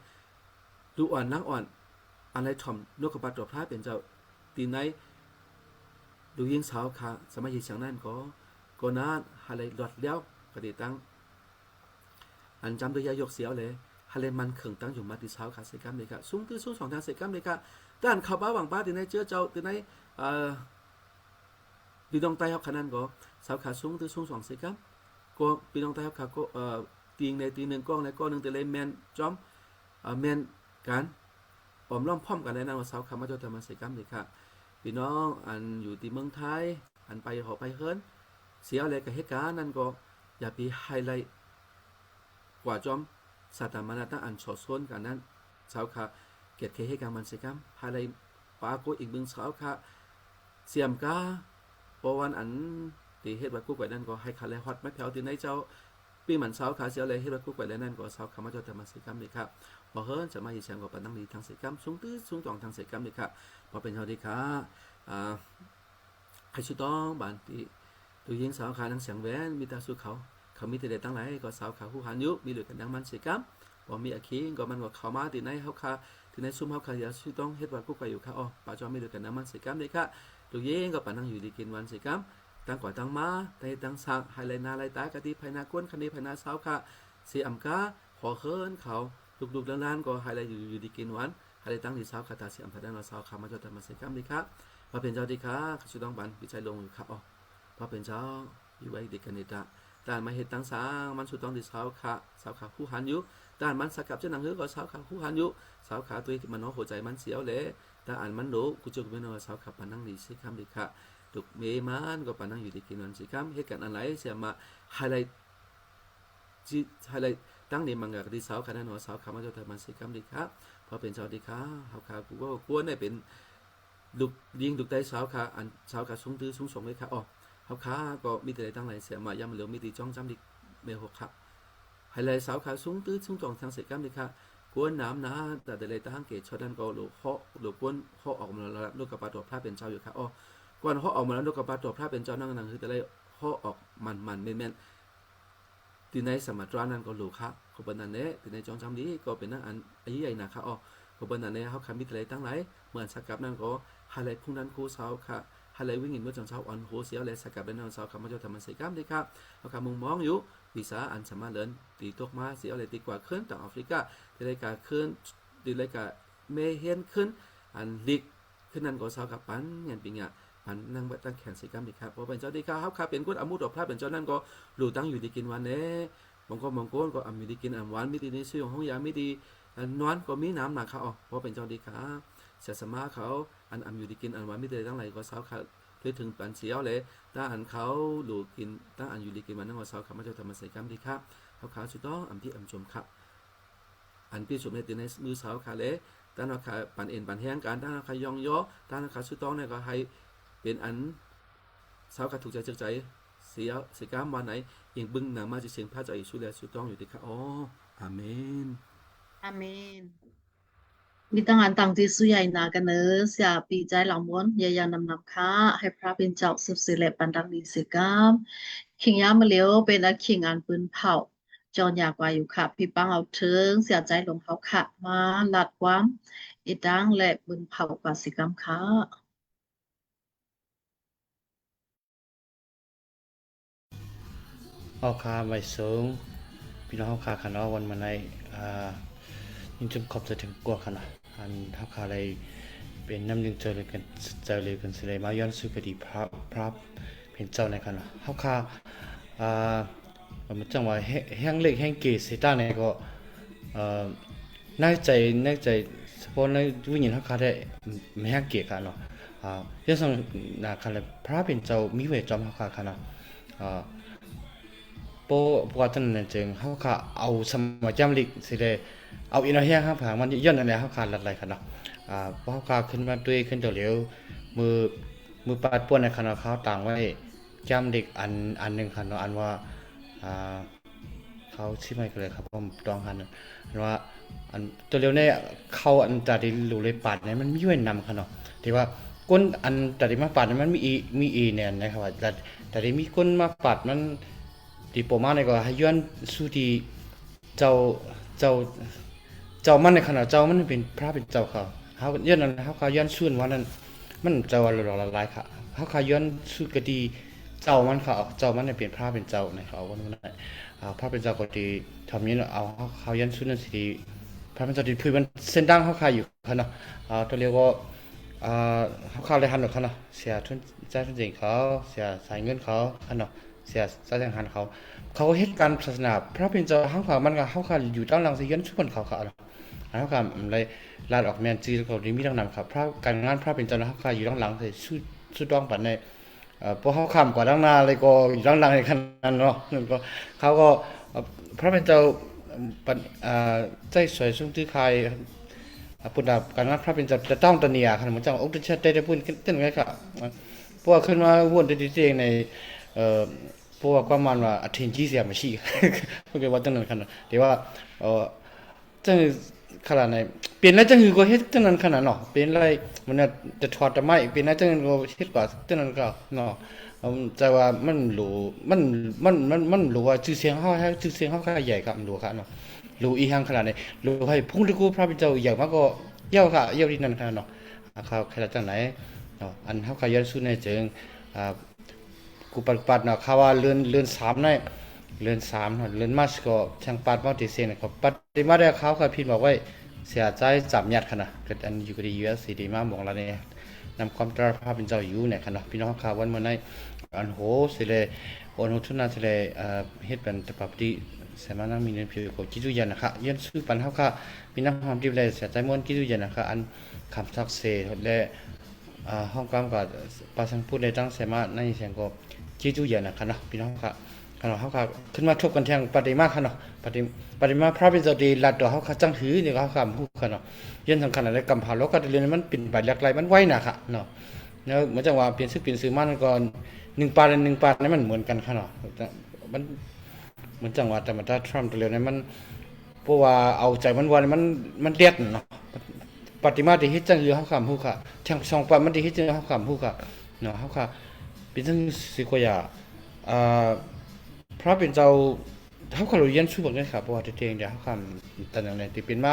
[SPEAKER 6] ดูอ่อนนั่งอ่อนอะไรถ่อมนกกระปาตัวพระเป็นเจ้าตีไหนดูยิงสาวค่ะสมัยเสียงนั้นก็น่าอะไรหลอดเลี้ยวคดีตั้งอันจำตัวยายกเสียวเลยฮัลเลมันเข่งตั้งอยู่มาติสาวค่ะเสกัมเลยค่ะสูงตื้อสูงสองทางเสกัมเลยค่ะด้านข่าวบ้าหวังบ้าตีไหนเจ้าตีไหนปีดองใต้ครับขนาดก็สาวขาสูงตื้อสูงสองเสกัมก็ปีดองใต้ครับขาก็ตีในตีหนึ่งก้องในก้อนหนึ่งแต่เลยแมนจอมแมนกันออมล้อมพร้อมกันในนั้นว่าสาวขามาจอดทำมาเสกัมเลยค่ะพี่น้องอันอยู่ที่เมืองไทยอันไปหอไปเฮิร์นเสียอะไรกับเหตุการณ์นั้นก็อย่าไปไฮไลท์กว่าจอมสถามานาตั้งอันชดส่วนกันนั้นสาวขาเกียรติเหตุการณ์มันเสกัมไฮไลท์ปาโกอีกเมืองสาวขาเสียมกาพอวันอันตีเหตุวัดกู้ไก่นั่นก็ให้ขาเลยฮอตไม่แผ่วตีในเจ้าปีหมันสาวขาเสียเลยเหตุวัดกู้ไก่นั่นก็สาวขามาจอดทำมาเสกัมเลยครับพอเฮิร์นจะมาอีเสียงก็ปันตั้งดีทางเสกัมสูงตื้อสูงจ่องทางเสกัมเลยครับพอเป็นเท่าดีครับให้ชุดต้องบานตีตัวยิงสาวขาทั้งเสียงแหวนมีตาสู้เขามีแต่เด็ดตั้งไหนก็สาวขาคู่หันยุมีเหลือกันดังมันเสกัมพอมีอาคีก็มันก็เขามาตีในเขาขาตีในซุ่มเขาขาอย่าชุดต้องเหตุวัดกู้ไก่อยู่ค่ะอ๋อป้าจอมมีเหลือกันดังมันเสกัมเลยค่ะตัวยิงก็ปันตั้งอยู่ดีกินวันเสกัมตั้งก่อตั้งมาแต่ตั้งสักไฮไลนาไลตากะทิภายนากวนคันนี้ภายนาสาวค่ะเสียมกาขอเคินเขาลุกๆล้านๆก็ไฮไลอยู่ดีกินวันไฮไลตั้งดีสาวค่ะตาเสียมพัดนาสาวค่ะมาจอดทำมาเสกัมเลยค่ะพอเป็นเจ้าดีค่ะชุดต้องบันวิจัยลงอยู่ค่ะอ๋อพอเป็นเจ้าอยู่ไว้ดีกันนี่จ้ะด้านมาเหตุตั้งสางมันชุดต้องดีสาวค่ะผู้หันยุด้านมันสกับเจ้าหนังเฮือก็สาวค่ะผู้หันยุสาวขาตัวมันน้องหัวใจมันเสียวเลยแต่อ่านมันรู้กูจะเป็นว่าสาวค่ะปันนั่งดีสิคำดีค่ะตุกเมมันก็ปันนั่งอยู่ดีกินวันสิคำเหตุการณ์อะไรเสียมาไฮไลท์ตั้งในมังกรดีสาวค่ะนั่นว่าสาวค่ะมาจะทำมันสิคำดีค่ะพอเป็นเจ้าดีค่ะเขาค่ะกูก็กวนได้เป็นลูกยิงลูกได้สาวค่ะอันสาวค่ะสูงตื้อสูงส่งเลยค่ะอ๋อเขาค่ะก็มีแต่ตั้งไหนเสียมาย่ำเหลือมีตีจ้องจำดิเมหกค่ะไฮไลท์สาวค่ะสูงตื้อสูงจ่องทางเสกัมดีค่ะกวนน้ำนะแต่เดลัยตั้งเกตชอดันก็หลุดข้อหลุดกวนข้อออกมาแล้วลูกกระปาตัวพระเป็นเจ้าอยู่ค่ะอ๋อก่อนข้อออกมาแล้วลูกกระปาตัวพระเป็นเจ้านั่งคือแต่เลยข้อออกมันเม่นตีในสมัตรานั้นก็หลุดค่ะขบวนนั้นเนี่ยตีในจ้องจำนี้ก็เป็นนั่งอันอายุใหญ่นะค่ะอ๋อขบวนนั้นเนี่ยเขาคำมีแต่ตั้งไหนเหมือนสกับนั่นก็ไฮไลท์พุ่งนั้นคู่สาวค่ะฮัลโหลวิ่งอินเมื่อจังเช้าอ่อนหัวเสียวเลยสกัดเป็นนางสาวคำว่าจะทำมันเสียกัมเลยครับเขาคำมุงมองอยู่วิสาอันสามารถเลินตีตกมาเสียวเลยตีกว่าขึ้นต่างแอฟริกาตีเลยกาขึ้นตีเลยกาเมเฮียนขึ้นอันลิกขึ้นนั่นก็สาวกับปันเงินปีเงี้ยปันนั่งตั้งแขนเสียกัมเลยครับพอเป็นเจ้าดีครับเขาเป็นคนอามุดดอกพระเป็นเจ้านั่นก็หลู่ตั้งอยู่ดีกินวันเน่มองก้นก็อามีดีกินอันหวานมีดีในชื่อของห้องยามีดีอันนวลก็มีน้ำหนักเขาอ๋อพอเป็นเจ้าดีครับเสียสมาเขาอันอามีดีกินอันหวานมีดีตั้งไหนก็สาวขาด้วยถึงปันเสียวเลยถ้าอันเขาหลูกินถ้าอันอยู่ดีกินมันนั่งว่าสาวขามาจะทำมาใส่กัมดีครับเขาขาวสุดต้องอันที่อันชมครับอันพี่ชมในตีในมือสาวขาเลยถ้าเราขาปันเอ็นปันแห้งกันถ้าเราขายองย่อถ้าเราขาสุดต้องเนี่ยก็ให้เป็นอันสาวขาถูกใจเจือใจเสียวใส่กัมวันไหนยังบึ้งหนามาจะเสียงพระเจ้าอิสุเลียสุดต้องอยู่ดีครับอ๋ออาเมน
[SPEAKER 1] อาเมนมีตั้งอันตั้งที่สุใหญ่นากันเนอเสียปีใจหลังม้วนยายานำค้าให้พระเป็นเจ้าสืบสืบแหลปันดังดีสิกามขิงยามาเลี้ยวเป็นอันขิงอันปืนเผาจอนอยากว่าอยู่ค่ะพี่ปังเอาเทิงเสียใจหลงเขาค่ะมาหลัดความอีดังและปืนเผากว่าสิกามค่ะ
[SPEAKER 2] เอาคาไว้สูงพี่น้องคาขนาดวันมาในยิ่งจมขอบจะถึงกว่าขนาดอันทับคาอะไรเป็นน้ำยังเจอเลยกันสิเลยมาย้อนสู่คดีพระเป็นเจ้าในขนาดทับคามันจังว่าแห้งเล็กแห้งเกศเสต้าเนี่ยก็น่าใจเฉพาะในวิญญาณทับคาได้ไม่แห้งเกศกันเนาะ ยสังคันเลยพระเป็นเจ้ามีเวทจอมเฮาค่ะคันโปว่าท่านนั่นจึงเฮาค่ะเอาสมัยจำลิกสิได้เอาอินเฮียครับผางมันย้อนนั่นแหละเฮาค่ะลัดไหลคันเนาะเฮาค่ะขึ้นมาด้วยขึ้นตัวเหลวมือมือปาดป่วนในคันเขาต่างไว้จำลิกอันนึงคันเนาะอันว่าเขาชื่อไม่กันเลยครับผมตองคันอันว่าอันตัวเหลวเนี่ยเขาอันตาดิลูเลยปาดเนี่ยมันมีเว้นนำคันเนาะที่ว่าก้นอันตาดิมาปาดมันมีอีเนี่ยนะครับว่าแต่ที่มีก้นมาปาดมันที่ประมาณนี้ก็ให้ย้อนสู่ที่เจ้ามันในขณะเจ้ามันเป็นพระเป็นเจ้าเขาย้อนนั้นเขาย้อนส่วนว่านั้นมันเจ้าละลายค่ะเขาย้อนสู่กดีเจ้ามันเจ้ามันเป็นพระเป็นเจ้าในเขาว่านั้นพระเป็นเจ้าก็ดีทำนี้เอาเขาย้อนส่วนนั้นสิพระเป็นเจ้าดีพื้นมันเส้นดังเขาอยู่ค่ะเนาะตัวเรียกว่าเขาเลยหันหรอกค่ะเนาะเสียทุนใจทุนจริงเขาเสียสายเงินเขาค่ะเนาะเสียสายแรงหันเขาเหตุการศาสนาพระเป็นเจ้าเขามันก็เขาอยู่ด้านหลังสิย้อนส่วนเขาเนาะเขาเลยลาดออกแมนจีเขาดีมีทั้งนั้นครับพระการงานพระเป็นเจ้าเขาอยู่ด้านหลังเลยสุดต้องปันในพวกเขาข้ามกว่าด้านหน้าเลยก็อยู่ด้านหลังในขนาดเนาะก็เขาก็พระเป็นเจ้าใจสวยสุ่มตื้อใครปุณณการงานพระเป็นเจ้าจะต้องตันเนียขนาดเหมือนเจ้าองค์เจ้าได้พูดขึ้นไงครับพวกขึ้นมาวนตัวเองในพวกประมาณว่าอัฐินจี้เสียมาชี้พวกเกี่ยวกับตั้งนั้นขนาดเดี๋ยวว่าจังขนาดไหนเปลี่ยนแล้วจังคือก็เฮ็ดจังนั้นขนาดเนาะเปลี่ยนอะไรมันจะถอดจะไม่เปลี่ยนแล้วจังก็เฮ็ดกว่าจังนั้นก็เนาะแต่ว่ามันรู้มันรู้ว่าชื่อเสียงเขาให้ชื่อเสียงเขาค่ใหญ่ครับรู้ครับเนาะรู้อีหังขนาดไหนรู้ให้พุ่งที่กูพระเป็นเจ้าใหญ่มากก็เย่าค่ะเย่าที่นั่นขนาดเนาะเขาขนาดจังไหนเนาะอันเขาขยันสู้ในเจิงกูปัดเนาะเขาว่าเลื่อน3ได้เลื่อน3เนาะเลื่อนมาสก็ช่างปัดมาติเซนก็ปัดได้มาได้เขาพิมพ์บอกไว้เสียใจจับยัดขนาดเกิดอันอยู่กับ US ดีมากบอกเราเนี่ยนำความตราภาพเป็นเจ้าอยู่เนี่ยขนาดพี่น้องข่าววันเมื่อไหร่อันโหสิเลยอันโหทุนน่าสิเลยเฮ็ดเป็นตปฏิสมานั่งมีเงินผิวก็กิจุยันนะคะยันซื้อปันเฮาค่ะพี่น้องความดีเลยเสียใจม่วนกิจุยันนะคะอันคำซักเซและห้องกำกับปาสังพูดในตั้งเสมาในเสียงก็กิจุยันนะคะเนาะพี่น้องค่ะขณะเฮาค่ะขึ้นมาทบกันแทงปฏิมาค่ะเนาะปฏิมาพระเป็นเจ้าดีลัดตัวเฮาค่ะจังหือนี่เฮาค่ะฮู้ค่ะเนาะยันสำคัญอะไรกำพาโลกก็เรียนมันเป็นใบหลากหลายมันไว้น่ะค่ะเนาะแล้วเหมือนจังว่าเปลี่ยนซื้อมันก่อน1 ปาน1 ปานนี่มันเหมือนกันค่ะเนาะมันเหมือนจังว่าแต่มันถ้าทรัมป์ตัวเร็วนี่มันเพราะว่าเอาใจมันว่ามันเด็ดเนาะปฏิมาที่เฮ็ดจังหือเฮาค่ะฮู้ค่ะแทง2 ปานมันที่เฮ็ดจังเฮาค่ะฮู้ค่ะเนาะเฮาค่ะเป็นจังสิกว่าอย่าพระเป็นเจ้าเขาขลุ่ยยันสู้บอกเนี่ยครับเพราะว่าเทียงเดี๋ยวเขาคำแต่อย่างไรที่เป็นมา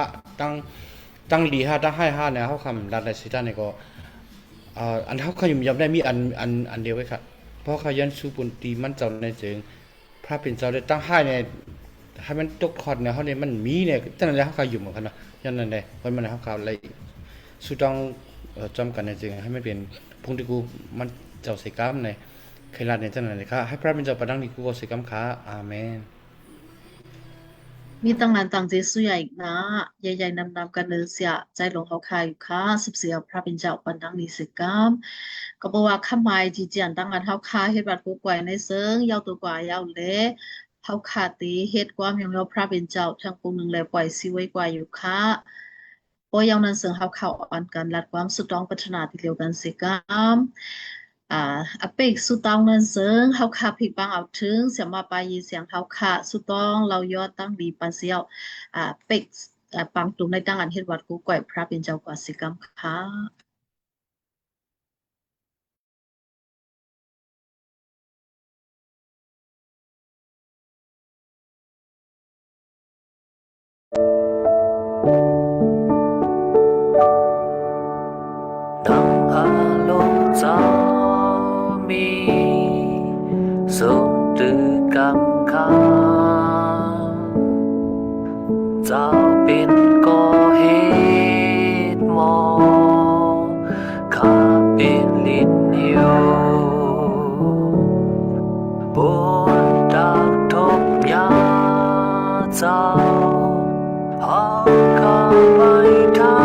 [SPEAKER 2] ตั้งดี5ตั้งให้5เนี่ยเขาคำรัดในสิท่านเนี่ยก็อันเขาขยุ่มยำได้มีอันเดียวไว้ครับเพราะเขายันสู้ปุ่นตีมันเจ้าในเจิงพระเป็นเจ้าได้ตั้งให้เนี่ยให้มันตกคอดเนี่ยเขาเนี่ยมันมีเนี่ยตั้งแต่เขาขยุ่มเหมือนกันนะยันนั่นเลยเพราะมันเขาข่าวอะไรสู้ต้องจำกันในเจิงให้ไม่เป็นพุ่งที่กูมันเจ้าเสกล้ามในเคยรัดในจังนั้นเลยค่ะให้พระเป็นเจ้าประดังที่กูก็สิกำขาอาเมน
[SPEAKER 1] มีตั้งนานต่างเจสุใหญ่นะใหญ่ๆนำกันเนื้อเสียใจหลงเขาคายอยู่ค่ะ14พระเป็นเจ้าปันดังนิสิกรรมก็บอกว่าข้ามายจีเจียนตั้งงานเขาคาเฮ็ดบัดกูกวยในเซิงยาวตัวกว่ายาวเละเขาคาตีเฮ็ดความยังเราพระเป็นเจ้าทางปูนึงแล้วปล่อยสิไว้กว่าอยู่ค่ะโอ้ยาวนั้นเซิงเขาเข้าอ่อนกันรัดความสุดต้องพัฒนาที่เดียวกันสิกรรมอเป็กสุตองนั้นเซิงเฮาคาผิดบางเอาถึงเสียมาปายีเสียงเฮาคาสุตองเรายอดตั้งดีปันเสียวเป็กปังตุงในตั้งอันเฮ็ดวัดกูก่อยพระเป็นเจ้ากว่าสิกรรมค่ะ
[SPEAKER 8] ดังฮาโลเจ้ามีทรงตือกำคาเจ้าเป็นก่อเหตุหมอข้าเป็นลิ้นหิวบนดักทบยาเจ้าหาข้าไปทา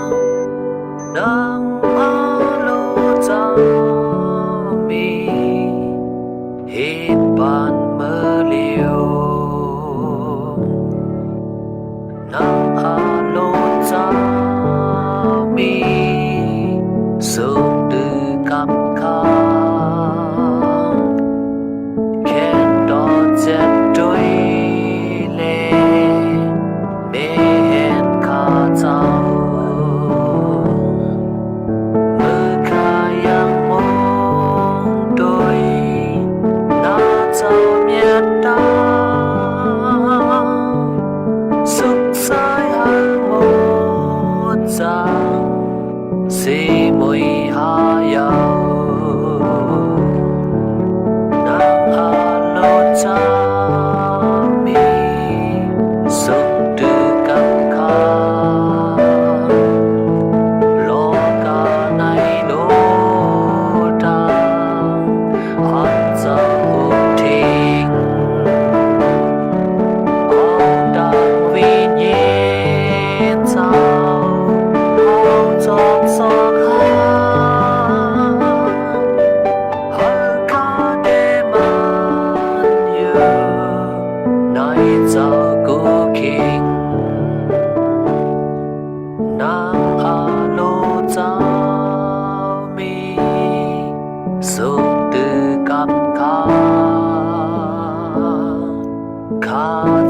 [SPEAKER 8] งดังพา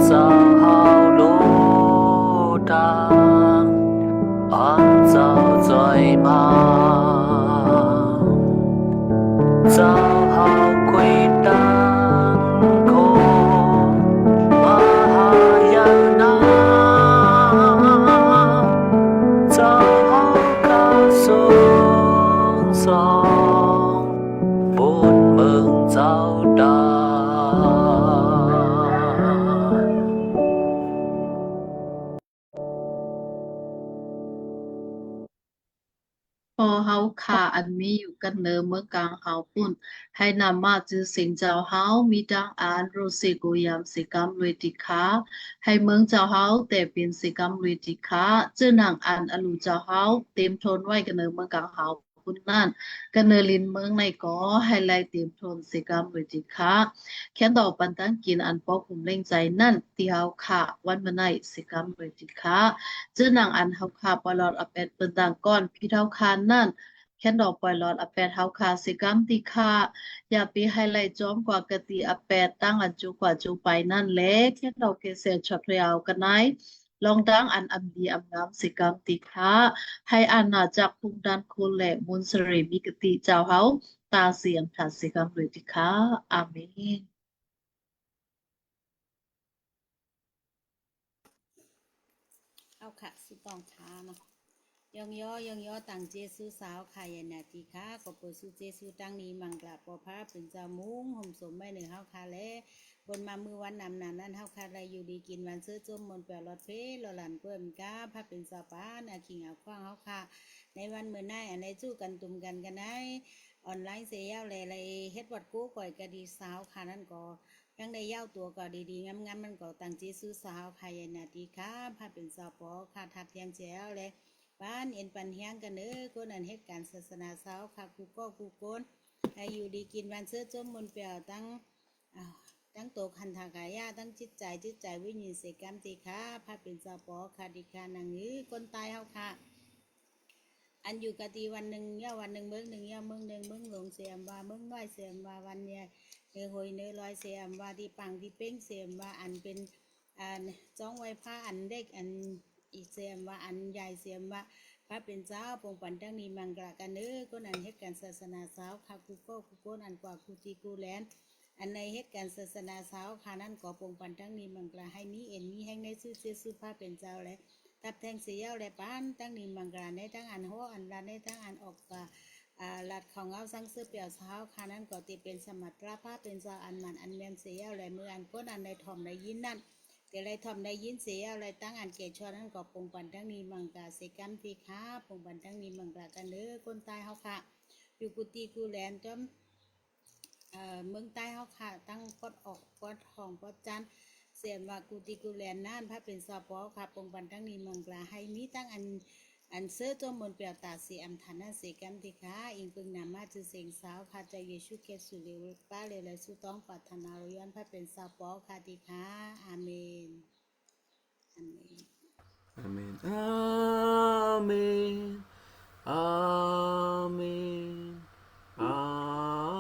[SPEAKER 8] เจ้าเฮาโลดาเจ้าจอยมาเจ้าเฮาคุยดังโคมาหายานาเจ้าเฮากาสงสองบนเมืองเจ้าดา
[SPEAKER 1] พอเฮาขาอันมีอยู่กันเนอเมื่อกลางเฮาปุ่นให้นำมาจือสิงเจ้าเฮามีดังอ่านโรเซโกยามสิกรรมลุยติคาให้เมืองเจ้าเฮาแต่เป็นสิกรรมลุยติคาเจ้านางอ่านอลูเจ้าเฮาเต็มทนไว้กันเนอเมื่อกลางเฮาปุ่นนั่นกันเนอลินเมืองในก็ให้ไล่เต็มทนสิกรรมลุยติคาแค่ดอกปันตั้งกินอันปอกคุมเล่งใจนั่นที่เฮาขาวันมาในสิกรรมลุยติคา เจ้านางอันเฮาคาปลอดอเป็ดเปินดังก้อนพี่เท่าคานนั่นแค่ดอกปลอดอเป็ดเฮาคาสิกรรมติคาอย่าไปไฮไลท์จอมกว่ากะติอเป็ดตั้งอันจูกว่าจูไปนั่นแหละแค่ดอกเกษตรช็อตเรียวกันไหนลองดังอันอำดีอำงามสิกรรมติคาให้อาณาจักรพุงดันโคแหลมุนสรีมิกติเจ้าเฮาตาเสียงทัดสิกรรมเลยติคาอาเมน
[SPEAKER 5] เอาค่ะสุตองท้าเนาะยองย่อต่างเจซูสาวค่ะยานาติค่ะก็เปิดสุเจซูตั้งนี้มังกรปอพาเป็นเจ้ามุ้งห่มสมไม่หนึ่งเฮาค่ะและบนมามือวันนำนั้นเฮาค่ะไรอยู่ดีกินวันซื้อจมมนแปลรถเพลหลันเพิ่มก้าพาเป็นสาวป้านาขิงเอาคว้างเฮาค่ะในวันเมื่อไหนอันใดจู้กันตุ่มกันกันได้ออนไลน์เสียยาวเลยเฮ็ดวัดกู้ก่อยกะดีสาวค่ะนั่นก็ยังได้ยาวตัวก็ดีๆงามๆมันก็ต่างเจซูสาวค่ะยานาติค่ะพาเป็นสาวปอค่ะทับเทียมแจ้วเลยบ้านเอ็นปันเฮียงกันเด้อคนอันเหตุการณ์ศาสนาเสาค่ะกูก็กูโกนให้อยู่ดีกินวันเสื้อจมมนเปียวตั้งโตคันทากายาตั้งจิตใจวิญญาณเสกรรมตีค่ะพาเป็นสาวปอค่ะดิคานังนี้คนตายเฮาค่ะอันอยู่กะตีวันหนึ่งย่าวันหนึ่งเมืองหนึ่งย่าเมืองหนึ่งเมืองหลวงเสียมว่าเมืองน้อยเสียมว่าวันเนี่ยหอยเนื้อลอยเสียมว่าที่ปังที่เป้งเสียมว่าอันเป็นจ้องไว้ผ้าอันเด็กอันอีเสียมว่าอันใหญ่เสียมว่าพระเป็นเจ้าปงปันทั้งนี้มังกรกันเนื้อก็นันเหตุการศาสนาสาวค่ะกูโก้นันกว่ากูจีกูแลนอันในเหตุการศาสนาสาวค่ะนั่นก่อปงปันทั้งนี้มังกรให้มีเอ็นมีแห่งในชื่อเจสุพระเป็นเจ้าและทับแทงเสียาวและปานตั้งนี้มังกรในทั้งอันหัวอันลาในทั้งอันออกกาหลัดของเอาสังเสื้อเปียวเท้าค่ะนั่นก็ติเป็นสมัตราภาเป็นเจ้าอันมันอันเมียนเสียาวและมืออันก้นอันใดทอมใดยินนั่นแต่ไรทอมได้ยินเสียอะไรตั้งอันเกชอนั้นก็ปงปันทั้งนี้มังกาเสกัมทีค้าปงปันทั้งนี้มังกากันเด้อคนตายเฮาค่ะอยู่กุฏิกูแลนจอมเมืองใต้เฮาค่ะตั้งกดออกกดห้องกดจันเสียนว่ากุฏิกูแลนนั่นพระเป็นสปอค่ะปงปันทั้งนี้มังกาให้มีตั้งอันเสื้อตัวมนเปียวตาเสียมฐานะเสกัมทีค้าอิงปึงนามาจือเสียงสาวค่ะใจเยซูเกสุเลวป้าเลยและสุต้องปรารถนาย้อนพระเป็นสปอค่ะทีค้าอาเมน
[SPEAKER 6] Amen. Amen. Amen. Amen.